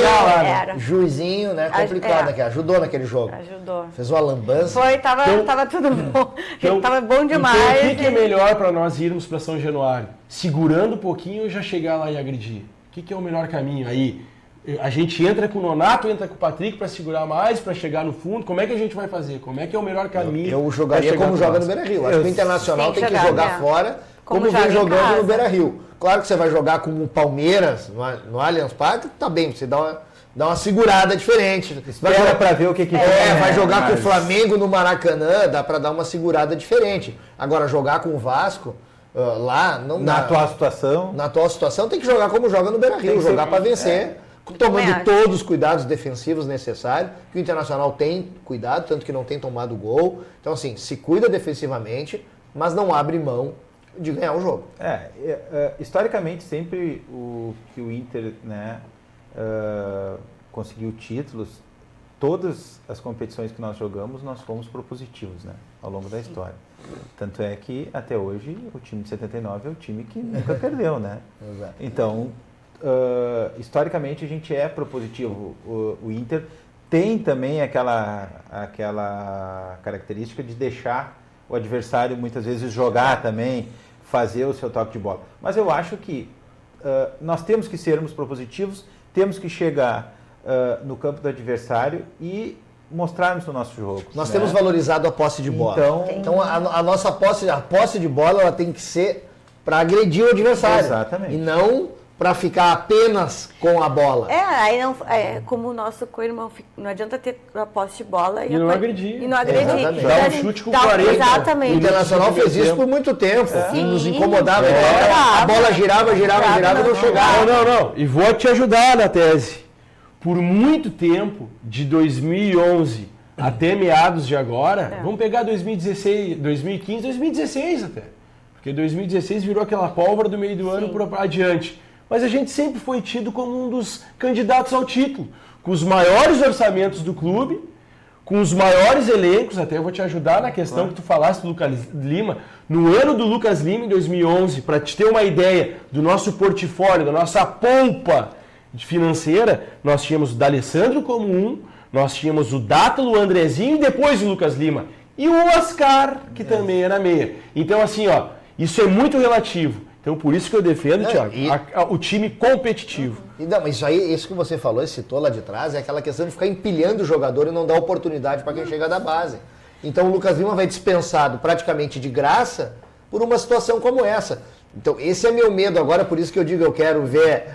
Era. juizinho, né? Complicado aqui. Ajudou naquele jogo. Ajudou. Fez uma lambança. Tava tudo bom. Tava bom Então, demais. o que é melhor para nós irmos para São Januário? Segurando um pouquinho ou já chegar lá e agredir? O que é o melhor caminho aí? A gente entra com o Nonato, entra com o Patrick para segurar mais, para chegar no fundo. Como é que a gente vai fazer? Como é que é o melhor caminho? Eu jogaria como joga no Beira-Rio. Acho que o Internacional tem que jogar fora como vem jogando no Beira-Rio. Claro que você vai jogar com o Palmeiras no Allianz Parque, tá bem, você dá uma segurada diferente. Espera para ver o que vai jogar com o Flamengo no Maracanã, dá para dar uma segurada diferente. Agora, jogar com o Vasco lá, não dá. Na atual situação? Na atual situação tem que jogar como joga no Beira-Rio, jogar para vencer. Tomando todos os cuidados defensivos necessários, que o Internacional tem cuidado, tanto que não tem tomado gol. Então, assim, se cuida defensivamente, mas não abre mão de ganhar o jogo. Historicamente, sempre que o Inter, né, conseguiu títulos, todas as competições que nós jogamos, nós fomos propositivos, né, ao longo da história. Tanto é que, até hoje, o time de 79 é o time que nunca perdeu, né? Exato. Então, historicamente a gente é propositivo. O Inter tem também aquela característica de deixar o adversário muitas vezes jogar também, fazer o seu toque de bola. Mas eu acho que nós temos que sermos propositivos, temos que chegar no campo do adversário e mostrarmos o nosso jogo. Nós temos valorizado a posse de bola. Então a nossa posse de bola ela tem que ser para agredir o adversário. Exatamente. E não para ficar apenas com a bola. Aí não, como o nosso co-irmão, não adianta ter a posse de bola e não agredir. E não agredir. Exatamente. Dá um chute com 40. Exatamente. O Internacional fez isso por muito tempo. E nos incomodava. A bola girava e não chegava. Não. E vou te ajudar na tese. Por muito tempo, de 2011 até meados de agora, vamos pegar 2016, 2015, 2016 até. Porque 2016 virou aquela pólvora do meio do ano para adiante. Mas a gente sempre foi tido como um dos candidatos ao título, com os maiores orçamentos do clube, com os maiores elencos, até eu vou te ajudar na questão que tu falaste do Lucas Lima. No ano do Lucas Lima, em 2011, para te ter uma ideia do nosso portfólio, da nossa polpa financeira, nós tínhamos o D'Alessandro como nós tínhamos o Dátalo, o Andrezinho e depois o Lucas Lima. E o Oscar, que também era meia. Então, assim, isso é muito relativo. Então, por isso que eu defendo, Thiago, o time competitivo. Mas isso que você falou, citou lá de trás, é aquela questão de ficar empilhando o jogador e não dar oportunidade para quem chega da base. Então, o Lucas Lima vai dispensado praticamente de graça por uma situação como essa. Então, esse é meu medo agora, por isso que eu digo, eu quero ver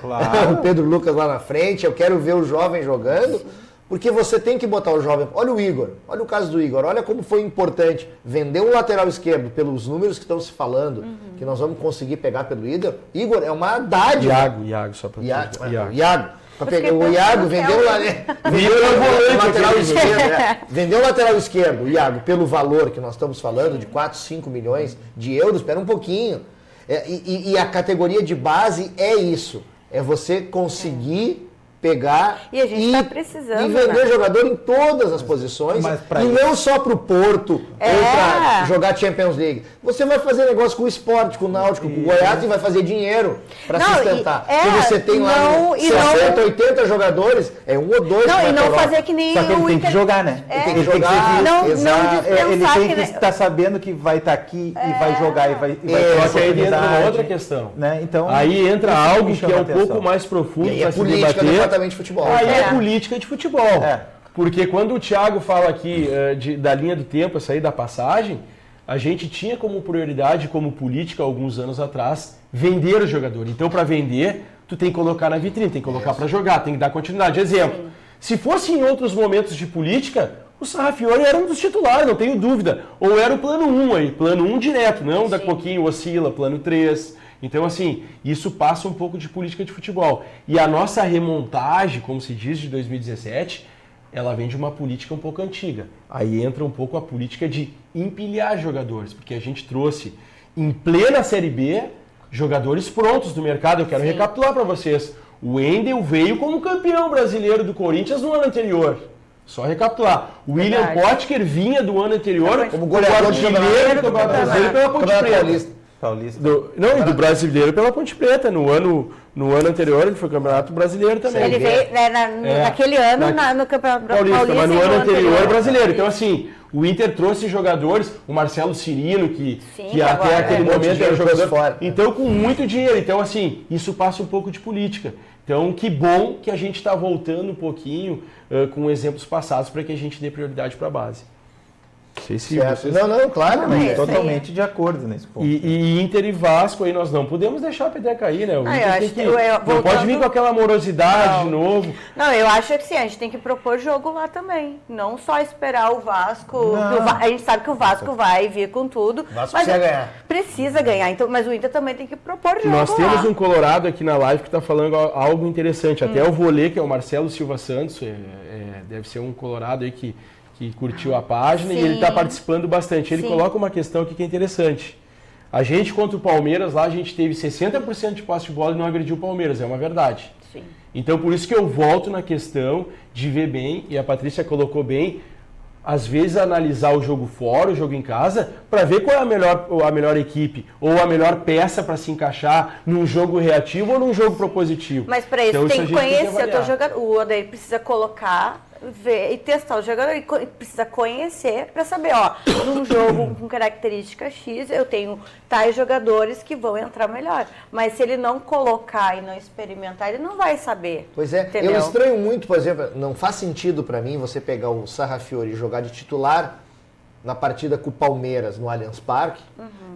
o Pedro Lucas lá na frente, eu quero ver o jovem jogando, porque você tem que botar o jovem. Olha o Igor, olha o caso do Igor, olha como foi importante vender um lateral esquerdo pelos números que estão se falando, que nós vamos conseguir pegar pelo Igor. Igor é uma dádiva. Iago, só para Iago. O Iago vendeu o lateral esquerdo. Vendeu o lateral esquerdo, o Iago, pelo valor que nós estamos falando, de 4, 5 milhões de euros. Espera um pouquinho. E a categoria de base é isso. É você conseguir pegar e a gente tá precisando, e vender jogador em todas as posições. E não só para o Porto ou para jogar Champions League. Você vai fazer negócio com o Sport, com o Náutico, com o Goiás e vai fazer dinheiro para sustentar. Porque você tem lá 60, 80 jogadores, é um ou dois. E não fazer que nem só que ele tem que jogar, né? Ele tem que jogar. Ele tem que estar sabendo que vai estar aqui e vai jogar e vai só que aí entra uma outra questão. Né? Então, aí entra algo que é um pouco mais profundo para se debater. De futebol. Aí é política de futebol. Porque quando o Thiago fala aqui da linha do tempo, essa aí da passagem, a gente tinha como prioridade, como política, alguns anos atrás, vender o jogador. Então, para vender, tu tem que colocar na vitrine, tem que colocar para jogar, tem que dar continuidade. Exemplo, se fosse em outros momentos de política, o Sarrafiori era um dos titulares, não tenho dúvida. Ou era o plano 1 aí, plano 1 direto, não daqui a pouquinho oscila, plano 3... Então, assim, isso passa um pouco de política de futebol. E a nossa remontagem, como se diz, de 2017, ela vem de uma política um pouco antiga. Aí entra um pouco a política de empilhar jogadores, porque a gente trouxe, em plena Série B, jogadores prontos do mercado. Eu quero recapitular para vocês. O Wendel veio como campeão brasileiro do Corinthians no ano anterior. Só recapitular. O William Verdade. Potker vinha do ano anterior Como goleador de artilheiro do Campeonato Brasileiro pela Ponte Campeonato Preta. Paulista. E do Brasileiro pela Ponte Preta. No ano anterior ele foi Campeonato Brasileiro também. Ele veio naquele ano no Campeonato Paulista, Paulista. mas no e ano anterior brasileiro. Então, assim, o Inter trouxe jogadores, o Marcelo Cirino, que até agora aquele muito momento era dinheiro jogador. fora. Então, com muito dinheiro. Então, assim, isso passa um pouco de política. Então, que bom que a gente está voltando um pouquinho com exemplos passados para que a gente dê prioridade para a base. Não sei se Certo. vocês... Não, claro, Não, mas é isso aí. Totalmente de acordo nesse ponto. E Inter e Vasco aí nós não podemos deixar a pedra cair, né? O eu Inter acho tem que não voltando- pode vir com aquela morosidade de novo. Não, eu acho que sim, a gente tem que propor jogo lá também. Não só esperar o Vasco. Não. A gente sabe que o Vasco vai vir com tudo. Vasco mas precisa ganhar. Precisa ganhar. Então, mas o Inter também tem que propor jogo. Nós temos lá. um colorado aqui na live que está falando algo interessante. Até eu vou ler, que é o Marcelo Silva Santos, deve ser um colorado aí que curtiu a página e Sim. ele está participando bastante. Ele Sim. coloca uma questão aqui que é interessante. A gente contra o Palmeiras lá, a gente teve 60% de posse de bola e não agrediu o Palmeiras, é uma verdade. Sim. Então por isso que eu volto na questão de ver bem, e a Patrícia colocou bem, às vezes analisar o jogo fora, o jogo em casa, para ver qual é a melhor equipe ou a melhor peça para se encaixar num jogo reativo ou num jogo propositivo. Mas para isso Então, tem a que gente tem que conhecer o teu avaliar. jogador. O Odair precisa colocar, ver e testar o jogador. E precisa conhecer para saber, ó, num jogo com característica X, eu tenho tais jogadores que vão entrar melhor. Mas se ele não colocar e não experimentar, ele não vai saber. Pois é, Entendeu? eu estranho muito, por exemplo, não faz sentido pra mim você pegar o Sarrafiori e jogar de titular na partida com o Palmeiras no Allianz Parque,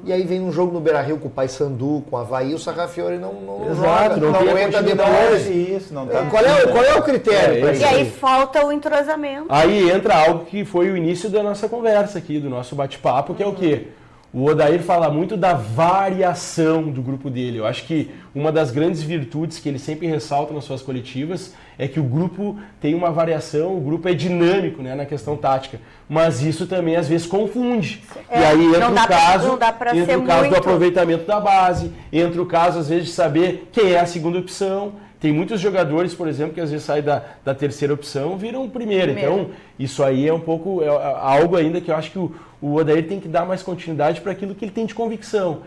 e aí vem um jogo no Beira-Rio com o Paysandu, com o Avaí, o Sarrafiori não Exato, joga, não tem a aguenta continuidade. depois. Isso, não tá. Qual é o critério pra É, isso E aí aí? falta o entrosamento. Aí entra algo que foi o início da nossa conversa aqui, do nosso bate-papo, que é o quê? O Odair fala muito da variação do grupo dele. Eu acho que uma das grandes virtudes que ele sempre ressalta nas suas coletivas é que o grupo tem uma variação, o grupo é dinâmico, né, na questão tática. Mas isso também às vezes confunde. É, e aí entra não dá o caso, não dá pra entra ser o caso do muito. aproveitamento da base, entra o caso às vezes de saber quem é a segunda opção. Tem muitos jogadores, por exemplo, que às vezes saem da terceira opção, viram primeira. Então, isso aí é um pouco algo ainda que eu acho que o Odair tem que dar mais continuidade para aquilo que ele tem de convicção.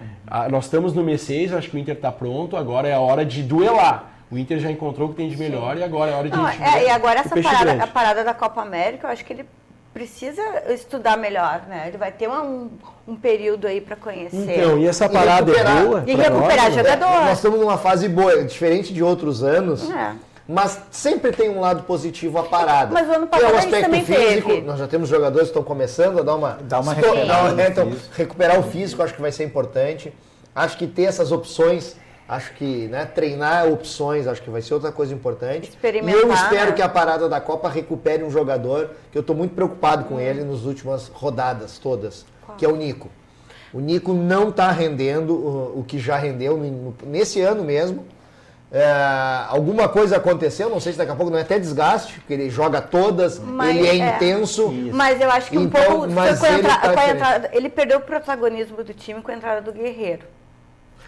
Nós estamos no mês 6, acho que o Inter está pronto, agora é a hora de duelar. O Inter já encontrou o que tem de melhor e agora é a hora de Não, a gente ver e agora o essa peixe parada, grande. a parada da Copa América, eu acho que ele precisa estudar melhor, né? Ele vai ter um período aí para conhecer. Então, e essa parada é recuperar. boa? E pra recuperar nós, né? jogador. Nós estamos numa fase boa, diferente de outros anos, É. mas sempre tem um lado positivo a parada. Mas o ano Tem passado um a gente aspecto também físico, teve. nós já temos jogadores que estão começando a dar uma recuperada no então, físico. recuperar o físico acho que vai ser importante. Acho que ter essas opções, acho que treinar opções, acho que vai ser outra coisa importante. Experimentar, E eu espero né? que a parada da Copa recupere um jogador que eu estou muito preocupado com ele nas últimas rodadas todas, que é o Nico. O Nico não está rendendo o que já rendeu nesse ano mesmo. Alguma coisa aconteceu, não sei se daqui a pouco não é até desgaste, porque ele joga todas, Mas, ele é intenso. Mas eu acho que Então, um pouco mas foi com a ele tá com a diferente. entrada, ele perdeu o protagonismo do time com a entrada do Guerreiro.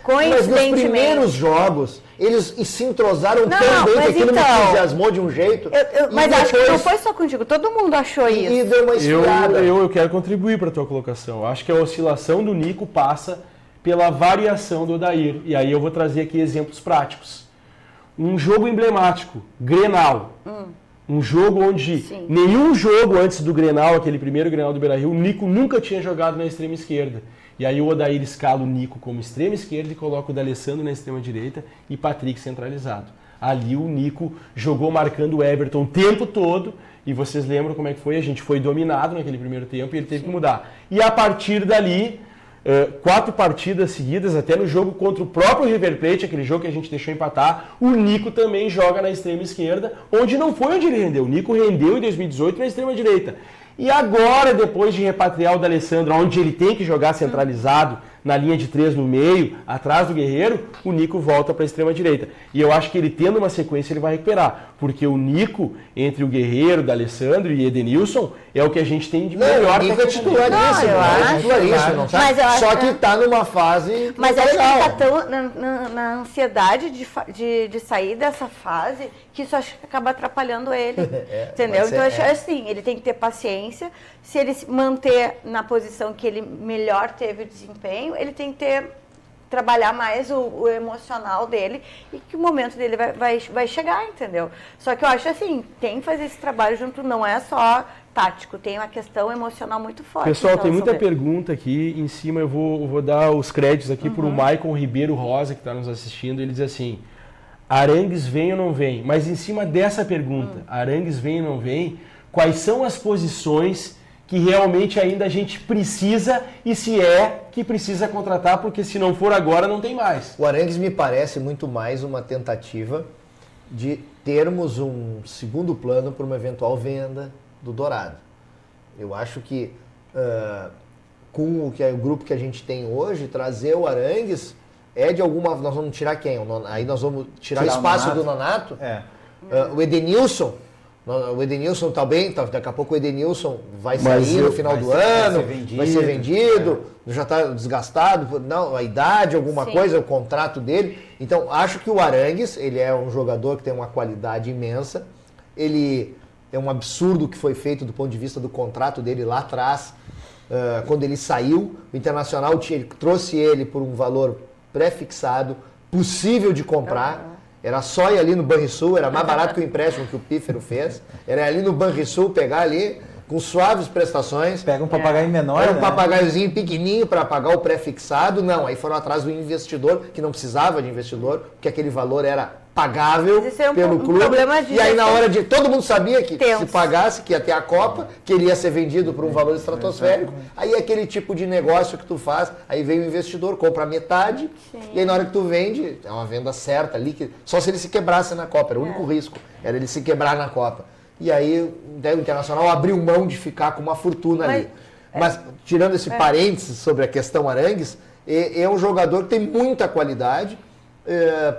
Mas nos Coincidentemente. primeiros jogos, eles se entrosaram Não, tão bem que mas aquilo me então, entusiasmou de um jeito. Mas e acho que não depois- foi só contigo, todo mundo achou isso. E deu uma esfriada. Eu quero contribuir para a tua colocação. Eu acho que a oscilação do Nico passa pela variação do Odair. E aí eu vou trazer aqui exemplos práticos. Um jogo emblemático, Grenal. Um jogo onde Sim. nenhum jogo antes do Grenal, aquele primeiro Grenal do Beira-Rio, o Nico nunca tinha jogado na extrema esquerda. E aí o Odair escala o Nico como extrema esquerda e coloca o D'Alessandro na extrema direita e Patrick centralizado. Ali o Nico jogou marcando o Everton o tempo todo e vocês lembram como é que foi? A gente foi dominado naquele primeiro tempo e ele teve que mudar. E a partir dali, 4 partidas seguidas, até no jogo contra o próprio River Plate, aquele jogo que a gente deixou empatar, o Nico também joga na extrema esquerda, onde não foi onde ele rendeu. O Nico rendeu em 2018 na extrema direita. E agora, depois de repatriar o D'Alessandro, onde ele tem que jogar centralizado na linha de 3 no meio, atrás do Guerreiro, o Nico volta para a extrema-direita. E eu acho que ele tendo uma sequência, ele vai recuperar. Porque o Nico, entre o Guerreiro, D'Alessandro e Edenilson, é o que a gente tem de melhor. O Nico é titularíssimo, eu acho. não tá? Mas eu acho Só que tá numa fase. Mas não acho que legal. ele tá tão na ansiedade de sair dessa fase que isso acho que acaba atrapalhando ele. Entendeu? pode ser, Então eu acho assim, ele tem que ter paciência. Se ele se manter na posição que ele melhor teve o desempenho, ele tem que trabalhar mais o emocional dele e que o momento dele vai chegar, entendeu? Só que eu acho assim, tem que fazer esse trabalho junto, não é só tático, tem uma questão emocional muito forte. Pessoal, então, tem muita sobre... pergunta aqui, em cima eu vou dar os créditos aqui para o Maicon Ribeiro Rosa, que está nos assistindo, ele diz assim, Arangues vem ou não vem? Mas em cima dessa pergunta, Arangues vem ou não vem, quais são as posições que realmente ainda a gente precisa e se é que precisa contratar, porque se não for agora, não tem mais. O Arangues me parece muito mais uma tentativa de termos um segundo plano para uma eventual venda do Dourado. Eu acho que com o grupo que a gente tem hoje, trazer o Arangues é de alguma... Nós vamos tirar quem? Aí nós vamos tirar o espaço do Nonato. O Edenilson... O Edenilson também, daqui a pouco o Edenilson vai sair no final do ano, vai ser vendido, já está desgastado, não, a idade, alguma coisa, o contrato dele. Então, acho que o Arangues, ele é um jogador que tem uma qualidade imensa, ele é um absurdo o que foi feito do ponto de vista do contrato dele lá atrás, quando ele saiu, o Internacional trouxe ele por um valor pré-fixado, possível de comprar. Era só ir ali no Banrisul, era mais barato que o empréstimo que o Pífero fez. Era ali no Banrisul, pegar ali, com suaves prestações. Pega um papagaio menor, Era um papagaiozinho pequenininho para pagar o pré-fixado. Não, aí foram atrás do investidor, que não precisava de investidor, porque aquele valor era pagável pelo clube. E aí na hora de... Todo mundo sabia que se pagasse, que ia ter a Copa, que ele ia ser vendido por um valor estratosférico. Aí é aquele tipo de negócio que tu faz, aí vem o investidor, compra metade, e aí na hora que tu vende, é uma venda certa ali, só se ele se quebrasse na Copa, era o único risco, era ele se quebrar na Copa. E aí o Internacional abriu mão de ficar com uma fortuna ali. Mas tirando esse parênteses sobre a questão Arangues, é um jogador que tem muita qualidade,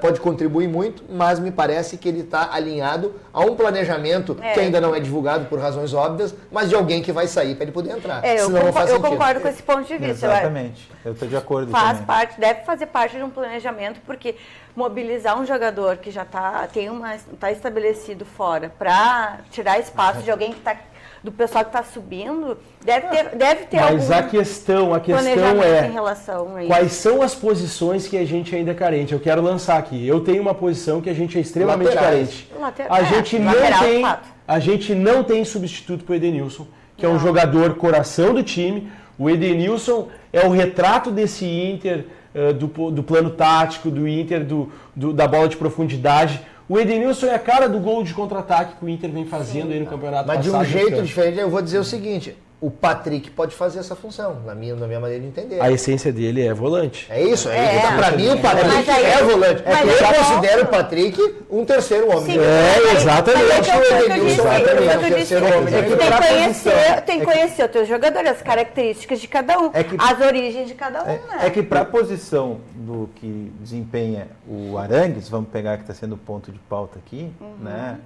pode contribuir muito, mas me parece que ele está alinhado a um planejamento que ainda não é divulgado por razões óbvias, mas de alguém que vai sair para ele poder entrar. Eu concordo com esse ponto de vista. Exatamente, eu estou de acordo Deve fazer parte de um planejamento, porque mobilizar um jogador que já está estabelecido fora para tirar espaço de alguém que está... do pessoal que está subindo, deve ter algum... Mas a questão em relação a isso. Quais são as posições que a gente ainda é carente? Eu quero lançar aqui. Eu tenho uma posição que a gente é extremamente carente. A gente não tem substituto para o Edenilson, que é um jogador coração do time. O Edenilson é o retrato desse Inter, do plano tático, do Inter, da bola de profundidade. O Edenilson é a cara do gol de contra-ataque que o Inter vem fazendo aí no campeonato passado. Mas de um jeito diferente, eu vou dizer o seguinte, o Patrick pode fazer essa função, na minha maneira de entender. A essência dele é volante. É isso, pra mim o Patrick é volante. Eu considero o Patrick um terceiro homem. Sim, exatamente. O Edenilson é um terceiro homem. Tem que conhecer os teus jogadores, as características de cada um, as origens de cada um. É que para a posição do que desempenha o Arangues, vamos pegar que está sendo o ponto de pauta aqui, né?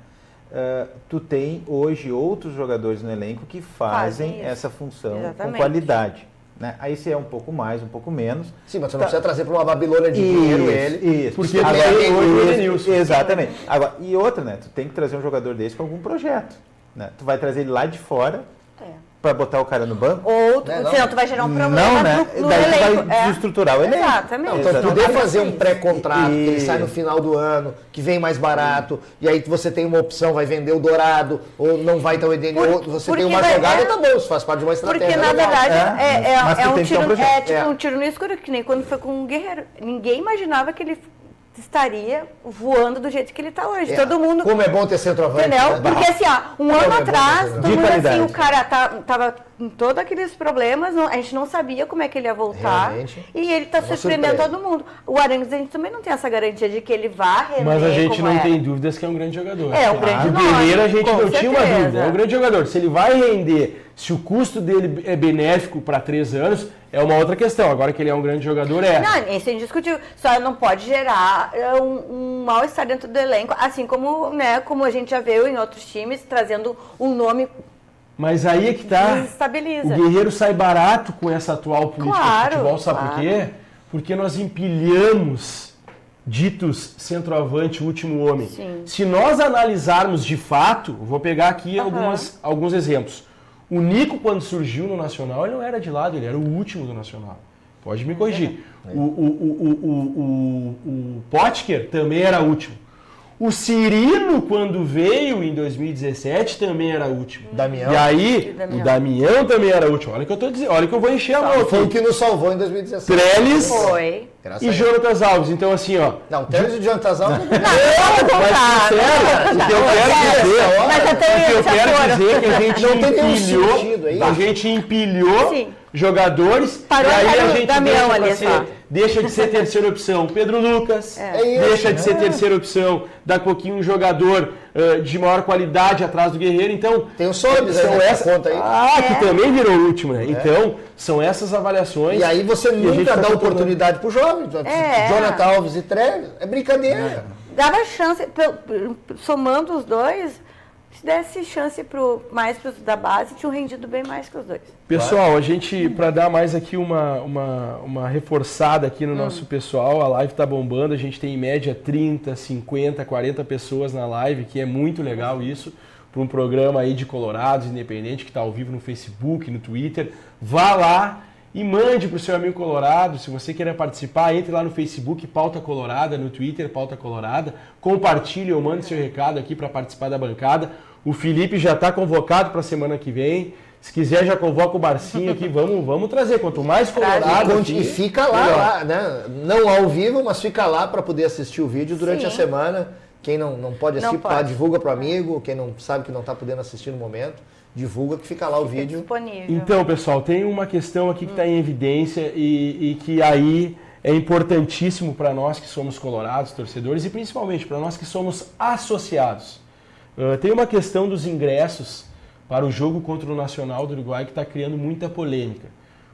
Tu tem hoje outros jogadores no elenco que fazem essa função com qualidade. Né? Aí se é um pouco mais, um pouco menos. Sim, mas você não precisa trazer para uma Babilônia de dinheiro ele. Isso, porque agora tem hoje o Edenilson. Exatamente. Agora, e outra, né? Tu tem que trazer um jogador desse com algum projeto. Né? Tu vai trazer ele lá de fora para botar o cara no banco. Ou, senão tu vai gerar um problema no daí elenco. Tu vai desestruturar o elenco. Exatamente. Então, poder fazer um pré-contrato, que ele sai no final do ano, que vem mais barato, e aí você tem uma opção, vai vender o Dourado, ou não vai ter o Edenilson, ou você tem uma jogada, tá bom, isso faz parte de uma estratégia. Porque, na verdade, um tiro no escuro, que nem quando foi com o Guerreiro. Ninguém imaginava que ele estaria voando do jeito que ele está hoje. Todo mundo... Como é bom ter centroavante. Entendeu? Né? Porque assim, um ano atrás, todo mundo assim, o cara tava com todos aqueles problemas, a gente não sabia como é que ele ia voltar. Realmente, E ele está uma surpreendendo surpresa. todo mundo. O Arangues, a gente também não tem essa garantia de que ele vá render. Mas a gente como não é. tem dúvidas que é um grande jogador. É, um grande O nome, Guerreiro a gente com não tinha uma certeza. dúvida. É um grande jogador. Se ele vai render, se o custo dele é benéfico para 3 anos, é uma outra questão. Agora que ele é um grande jogador, Não, isso é indiscutível. Só não pode gerar um mal-estar dentro do elenco, assim como, né, como a gente já viu em outros times, trazendo um nome Mas aí é que tá. desestabiliza. O Guerreiro sai barato com essa atual política Claro, de futebol, sabe por claro. quê? Porque nós empilhamos ditos centroavante, último homem. Sim. Se nós analisarmos de fato, vou pegar aqui alguns exemplos. O Nico, quando surgiu no Nacional, ele não era de lado, ele era o último do Nacional. Pode me corrigir. O Potker também era último. O Cirino, quando veio em 2017, também era último. Damião. E aí, Damião. o Damião também era último. Olha o que eu tô dizendo, olha que eu vou encher a mão Foi o aqui. que nos salvou em 2017. Trellis Foi. Graças e a Deus. Jonatas Alves. Então, assim, ó. Não, o Trellis e o Jonathan Alves. Mas, sincero, o que eu quero dizer, Mas até o que eu já quero foram. dizer é que a gente Não tem nenhum empilhou, sentido aí. a gente empilhou Sim. jogadores Parou e aí até a no gente Damião ali, só. deixa de ser terceira opção Pedro Lucas, É isso, deixa de ser né? terceira opção, daqui a pouquinho um jogador de maior qualidade atrás do Guerreiro. Então, Tem o Sobis, são né, essas, nessa conta aí. que também virou o último, né? Então, são essas avaliações. E aí você a gente nunca tá dá se oportunidade pro jovem. É. Jonathan Alves e Trellis, é brincadeira. Dava chance, somando os dois, se desse chance mais para os da base, tinham rendido bem mais que os dois. Pessoal, a gente, para dar mais aqui uma reforçada aqui no nosso pessoal, a live tá bombando, a gente tem em média 30, 50, 40 pessoas na live, que é muito legal isso, para um programa aí de Colorados, independente, que está ao vivo no Facebook, no Twitter. Vá lá e mande para o seu amigo colorado, se você querer participar, entre lá no Facebook, Pauta Colorada, no Twitter, Pauta Colorada, compartilhe ou mande seu recado aqui para participar da bancada. O Felipe já está convocado para a semana que vem. Se quiser, já convoca o Barcinho aqui. Vamos trazer. Quanto mais colorado. E fica lá, né? Não ao vivo, mas fica lá para poder assistir o vídeo durante Sim. a semana. Quem não pode assistir, Não pode. divulga para o amigo. Quem não sabe que não está podendo assistir no momento, divulga que fica lá o vídeo. Disponível. Então, pessoal, tem uma questão aqui que está em evidência e que aí é importantíssimo para nós que somos colorados, torcedores, e principalmente para nós que somos associados. Tem uma questão dos ingressos para o jogo contra o Nacional do Uruguai que está criando muita polêmica.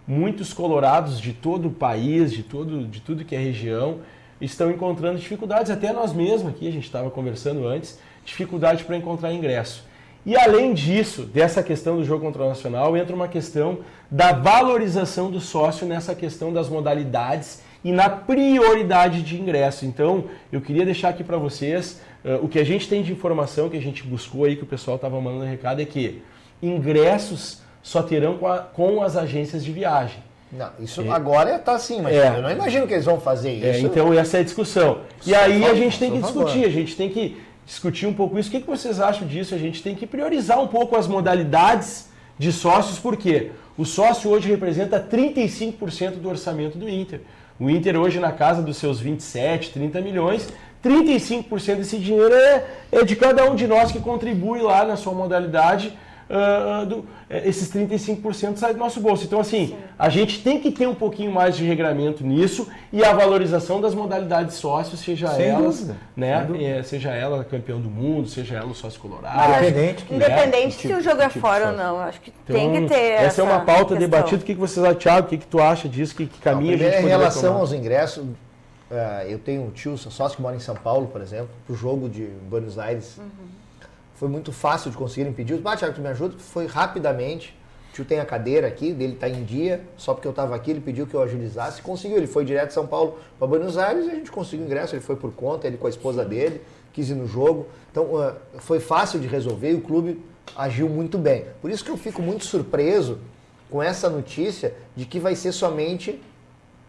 Muitos colorados de todo o país, de tudo que é região, estão encontrando dificuldades, até nós mesmos aqui, a gente estava conversando antes, dificuldade para encontrar ingresso. E além disso, dessa questão do jogo contra o Nacional, entra uma questão da valorização do sócio nessa questão das modalidades e na prioridade de ingresso. Então, eu queria deixar aqui para vocês, o que a gente tem de informação, que a gente buscou aí, que o pessoal estava mandando recado, é que ingressos só terão com as agências de viagem. Não, isso agora está assim, mas eu não imagino que eles vão fazer isso. Então, essa é a discussão. E aí a gente tem que por favor. discutir, a gente tem que discutir um pouco isso. O que vocês acham disso? A gente tem que priorizar um pouco as modalidades de sócios, porque o sócio hoje representa 35% do orçamento do Inter. O Inter hoje na casa dos seus 27, 30 milhões, 35% desse dinheiro é de cada um de nós que contribui lá na sua modalidade. Esses 35% sai do nosso bolso. Então, assim, a gente tem que ter um pouquinho mais de regramento nisso e a valorização das modalidades sócios, seja Sem elas, dúvida, né? sem dúvida. Seja ela campeão do mundo, seja ela o sócio colorado. Independente Tipo- se o jogo é tipo fora de ou não, acho que Então, tem que ter essa é uma pauta questão. debatida. O que vocês acham, Thiago? O que tu acha disso? Que caminho a gente Primeiro, em poderia relação tomar? aos ingressos, eu tenho um tio, sócio que mora em São Paulo, por exemplo, pro jogo de Buenos Aires. Foi muito fácil de conseguir impedir. Thiago, tu me ajuda? Foi rapidamente. O tio tem a cadeira aqui, dele tá em dia, só porque eu estava aqui, ele pediu que eu agilizasse, conseguiu. Ele foi direto de São Paulo para Buenos Aires e a gente conseguiu o ingresso, ele foi por conta, ele com a esposa dele, quis ir no jogo. Então, foi fácil de resolver e o clube agiu muito bem. Por isso que eu fico muito surpreso com essa notícia de que vai ser somente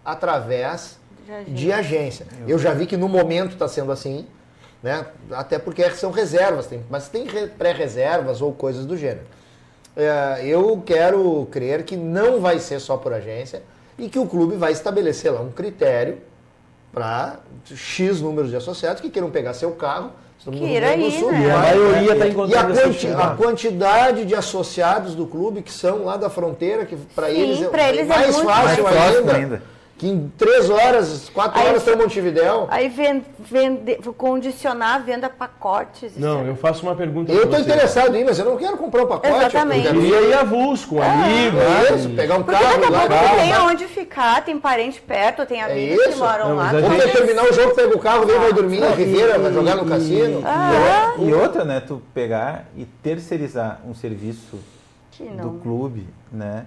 através de agência. Eu já vi que no momento está sendo assim, né? Até porque são reservas, mas tem pré-reservas ou coisas do gênero. Eu quero crer que não vai ser só por agência e que o clube vai estabelecer lá um critério para X números de associados que queiram pegar seu carro Estamos Que no Rio ir Grande do aí, Sul. né? E a maioria está E encontrando a quantidade de associados do clube que são lá da fronteira, que para Sim, eles pra eles é mais muito fácil mais próximo ainda. Que em 3 horas, 4 Aí horas estão em Montevidéu. Aí condicionar a venda a pacotes. Não, eu faço uma pergunta Eu pra estou você. interessado em ir, mas eu não quero comprar um pacote. Exatamente. Eu Eu quero queria ir avulso, com amigos. isso, pegar um Porque carro daqui a lá. pouco tu tem aonde ficar, tem parente perto, tem amigos que isso. moram Não, lá. mas a tu gente- Quando vai- terminar o jogo, pega o carro, vem, vai dormir na Ribeira, vai jogar no cassino. E outra, né? Tu pegar e terceirizar um serviço Que do não. clube, né?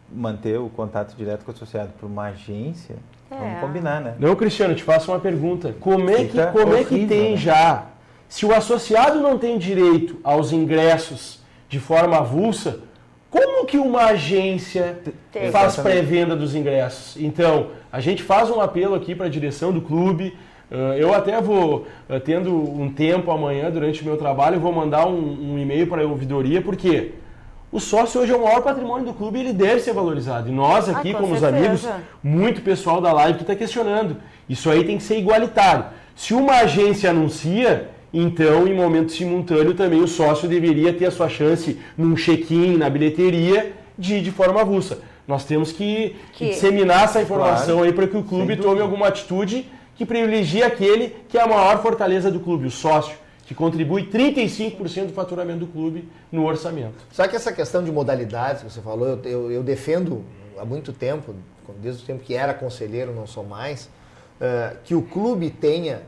Manter o contato direto com o associado para uma agência, vamos combinar, né? Não, Cristiano, eu te faço uma pergunta. Como é que Fica horrível, tem né? já? Se o associado não tem direito aos ingressos de forma avulsa, como que uma agência Tem. faz Exatamente. pré-venda dos ingressos? Então, a gente faz um apelo aqui para a direção do clube. Eu até vou, tendo um tempo amanhã, durante o meu trabalho, eu vou mandar um e-mail para a ouvidoria, porque o sócio hoje é o maior patrimônio do clube e ele deve ser valorizado. E nós aqui, com como os certeza. amigos, muito pessoal da live que está questionando. Isso aí tem que ser igualitário. Se uma agência anuncia, então, em momento simultâneo, também o sócio deveria ter a sua chance num check-in, na bilheteria, de ir de forma avulsa. Nós temos que disseminar essa informação Claro. aí para que o clube tome alguma atitude que privilegie aquele que é a maior fortaleza do clube, o sócio, que contribui 35% do faturamento do clube no orçamento. Sabe que essa questão de modalidades que você falou, eu defendo há muito tempo, desde o tempo que era conselheiro, não sou mais, que o clube tenha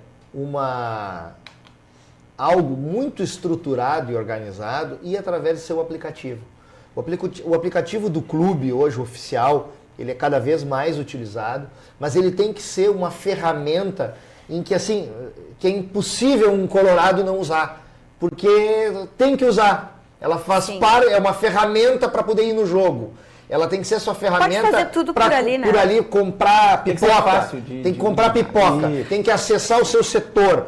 algo muito estruturado e organizado e através do seu aplicativo. O aplicativo do clube hoje, oficial, ele é cada vez mais utilizado, mas ele tem que ser uma ferramenta em que, assim, que é impossível um colorado não usar, porque tem que usar. Ela faz Sim. parte, é uma ferramenta para poder ir no jogo. Ela tem que ser a sua ferramenta fazer tudo pra, por ali, né? por ali comprar Tem que ser pipoca, fácil tem que comprar pipoca, Isso. tem que acessar o seu setor.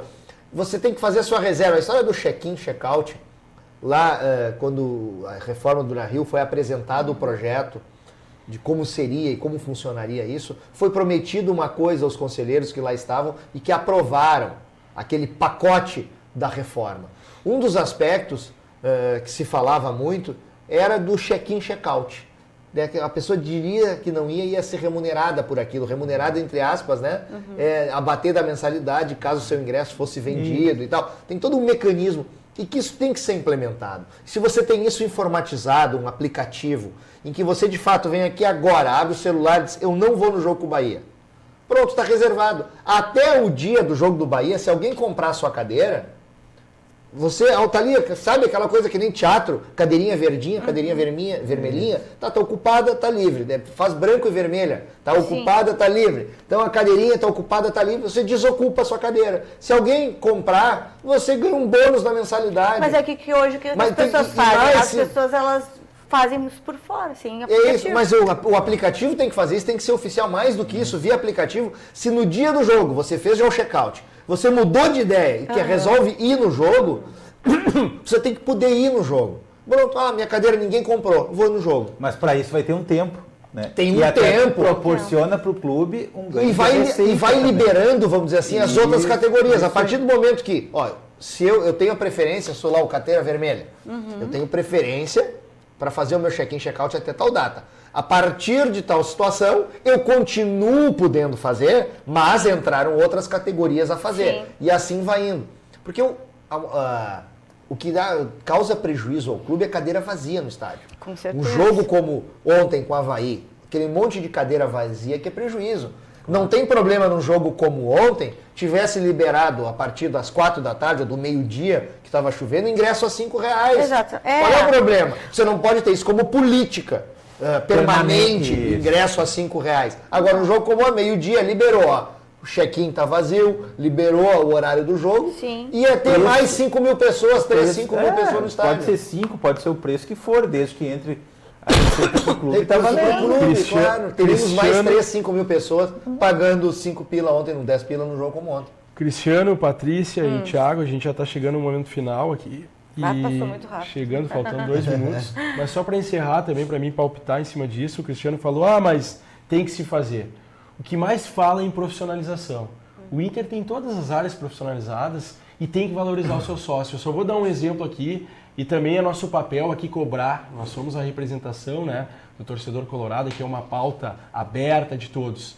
Você tem que fazer a sua reserva. A história do check-in, check-out, lá quando a reforma do Rio foi apresentado o projeto de como seria e como funcionaria isso, foi prometido uma coisa aos conselheiros que lá estavam e que aprovaram aquele pacote da reforma. Um dos aspectos que se falava muito era do check-in, check-out. A pessoa diria que não ia ser remunerada por aquilo, remunerada entre aspas, né? Abater da mensalidade caso o seu ingresso fosse vendido e tal. Tem todo um mecanismo e que isso tem que ser implementado. Se você tem isso informatizado, um aplicativo, em que você de fato vem aqui agora, abre o celular e diz, eu não vou no jogo com o Bahia. Pronto, está reservado. Até o dia do jogo do Bahia, se alguém comprar a sua cadeira, você, tá ali, sabe aquela coisa que nem teatro, cadeirinha verdinha, cadeirinha vermelhinha, tá ocupada, tá livre. Faz branco e vermelha, tá ocupada, tá livre. Então a cadeirinha tá ocupada, tá livre, você desocupa a sua cadeira. Se alguém comprar, você ganha um bônus na mensalidade. Mas é que hoje o que Mas as tem pessoas que- fazem? mais As se- pessoas, elas fazem isso por fora, assim, É isso, mas o aplicativo tem que fazer isso, tem que ser oficial mais do que isso, via aplicativo. Se no dia do jogo você fez já o check-out, você mudou de ideia e resolve ir no jogo, você tem que poder ir no jogo. Pronto, minha cadeira ninguém comprou, vou no jogo. Mas para isso vai ter um tempo, né? Tem um e até tempo. proporciona para o clube um ganho E vai, de receita e vai também. liberando, vamos dizer assim, as outras Isso, categorias. A isso partir do momento que, se eu tenho a preferência, sou lá o carteira vermelha, eu tenho preferência para fazer o meu check-in, check-out até tal data. A partir de tal situação, eu continuo podendo fazer, mas entraram outras categorias a fazer. Sim. E assim vai indo. Porque o que causa prejuízo ao clube é cadeira vazia no estádio. Com Um certeza. jogo como ontem com o Avaí, aquele monte de cadeira vazia que é prejuízo. Não tem problema num jogo como ontem, tivesse liberado a partir das 4 da tarde ou do meio-dia, que estava chovendo, ingresso a R$5. Exato. Qual é o problema? Você não pode ter isso como política permanente, Permanente. ingresso a R$5. Agora, um jogo como a meio-dia, liberou, o check-in está vazio, liberou o horário do jogo, Sim. ia ter Preço- mais 5 mil pessoas, 5 mil pessoas no estádio. Pode ser 5, pode ser o preço que for, desde que entre a receita do clube. Tem que estar valendo o clube, Cristiano- claro. Teríamos mais Cristiano- 3, 5 mil pessoas pagando 5 pila ontem, 10 pila no jogo como ontem. Cristiano, Patrícia e Thiago, a gente já está chegando no momento final aqui. Passou muito rápido. Chegando, faltando 2 minutos. Mas só para encerrar também, para mim palpitar em cima disso, o Cristiano falou, mas tem que se fazer. O que mais fala é em profissionalização. O Inter tem todas as áreas profissionalizadas e tem que valorizar o seu sócio. Eu só vou dar um exemplo aqui, e também é nosso papel aqui cobrar, nós somos a representação, né, do torcedor colorado, que é uma pauta aberta de todos.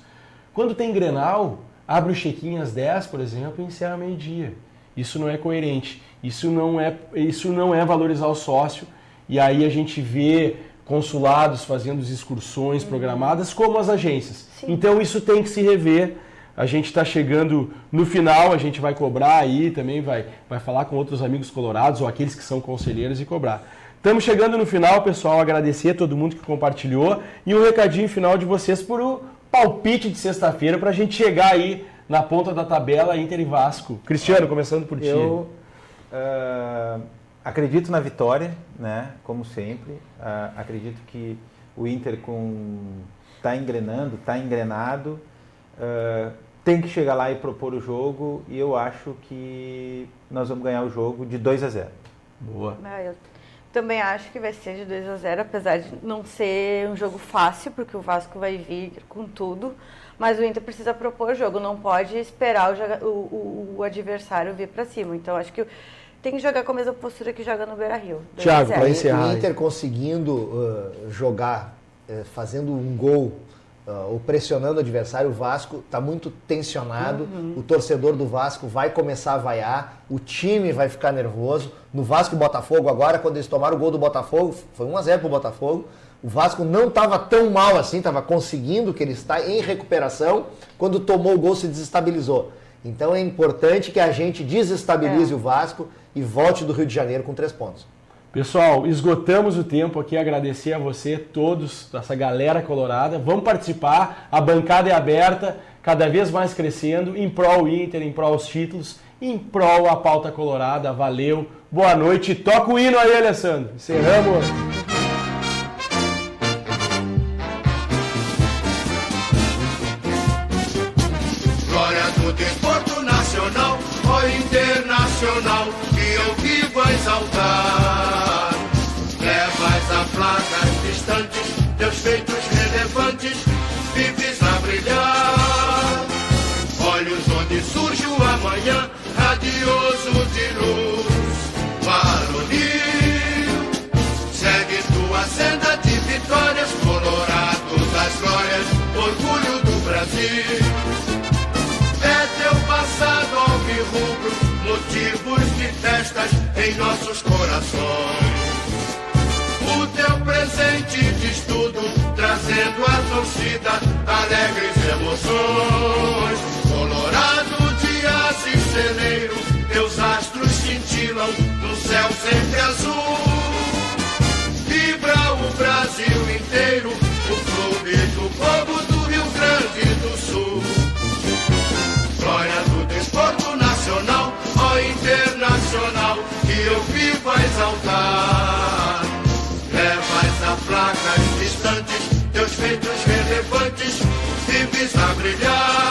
Quando tem Grenal, abre o check-in às 10, por exemplo, e encerra meio-dia. Isso não é coerente, isso não é valorizar o sócio, e aí a gente vê consulados fazendo excursões programadas como as agências. Sim. Então isso tem que se rever. A gente está chegando no final, a gente vai cobrar aí, também vai falar com outros amigos colorados ou aqueles que são conselheiros e cobrar. Estamos chegando no final, pessoal, agradecer a todo mundo que compartilhou e um recadinho final de vocês por o palpite de sexta-feira para a gente chegar aí na ponta da tabela Inter e Vasco. Cristiano, começando por ti. Eu acredito na vitória, né? Como sempre. Acredito que o Inter está engrenando, está engrenado. Tem que chegar lá e propor o jogo e eu acho que nós vamos ganhar o jogo de 2-0. Boa. Eu também acho que vai ser de 2-0, apesar de não ser um jogo fácil, porque o Vasco vai vir com tudo, mas o Inter precisa propor o jogo, não pode esperar o adversário vir para cima. Então acho que tem que jogar com a mesma postura que joga no Beira-Rio. Thiago, para encerrar. O Inter conseguindo jogar, fazendo um gol, ou pressionando o adversário, o Vasco está muito tensionado, o torcedor do Vasco vai começar a vaiar, o time vai ficar nervoso. No Vasco e Botafogo agora, quando eles tomaram o gol do Botafogo, foi 1-0 para o Botafogo, o Vasco não estava tão mal assim, estava conseguindo, que ele está em recuperação, quando tomou o gol se desestabilizou. Então é importante que a gente desestabilize o Vasco e volte do Rio de Janeiro com 3 pontos. Pessoal, esgotamos o tempo aqui, agradecer a você, todos, essa galera colorada. Vamos participar, a bancada é aberta, cada vez mais crescendo, em prol Inter, em prol os títulos, em prol a pauta colorada. Valeu, boa noite, toca o hino aí, Alessandro. Encerramos. Glória do desporto nacional, ó internacional, que eu vivo a exaltar. Levas a placas distantes, teus feitos relevantes, vives a brilhar. Olhos onde surge o amanhã, radioso de luz, varonil. Segue tua senda de vitórias, colorado das glórias, orgulho do Brasil. É teu passado alvirrubro, motivos de festas em nossos corações. O teu presente de estudo, trazendo à torcida alegres emoções. Colorado de aço e celeiro, teus astros cintilam no céu sempre azul. Vibra o Brasil inteiro, o clube do povo do Rio Grande do Sul. Glória do desporto nacional, ó internacional, que eu vivo a exaltar. Levas a placas distantes, teus feitos relevantes, vives a brilhar.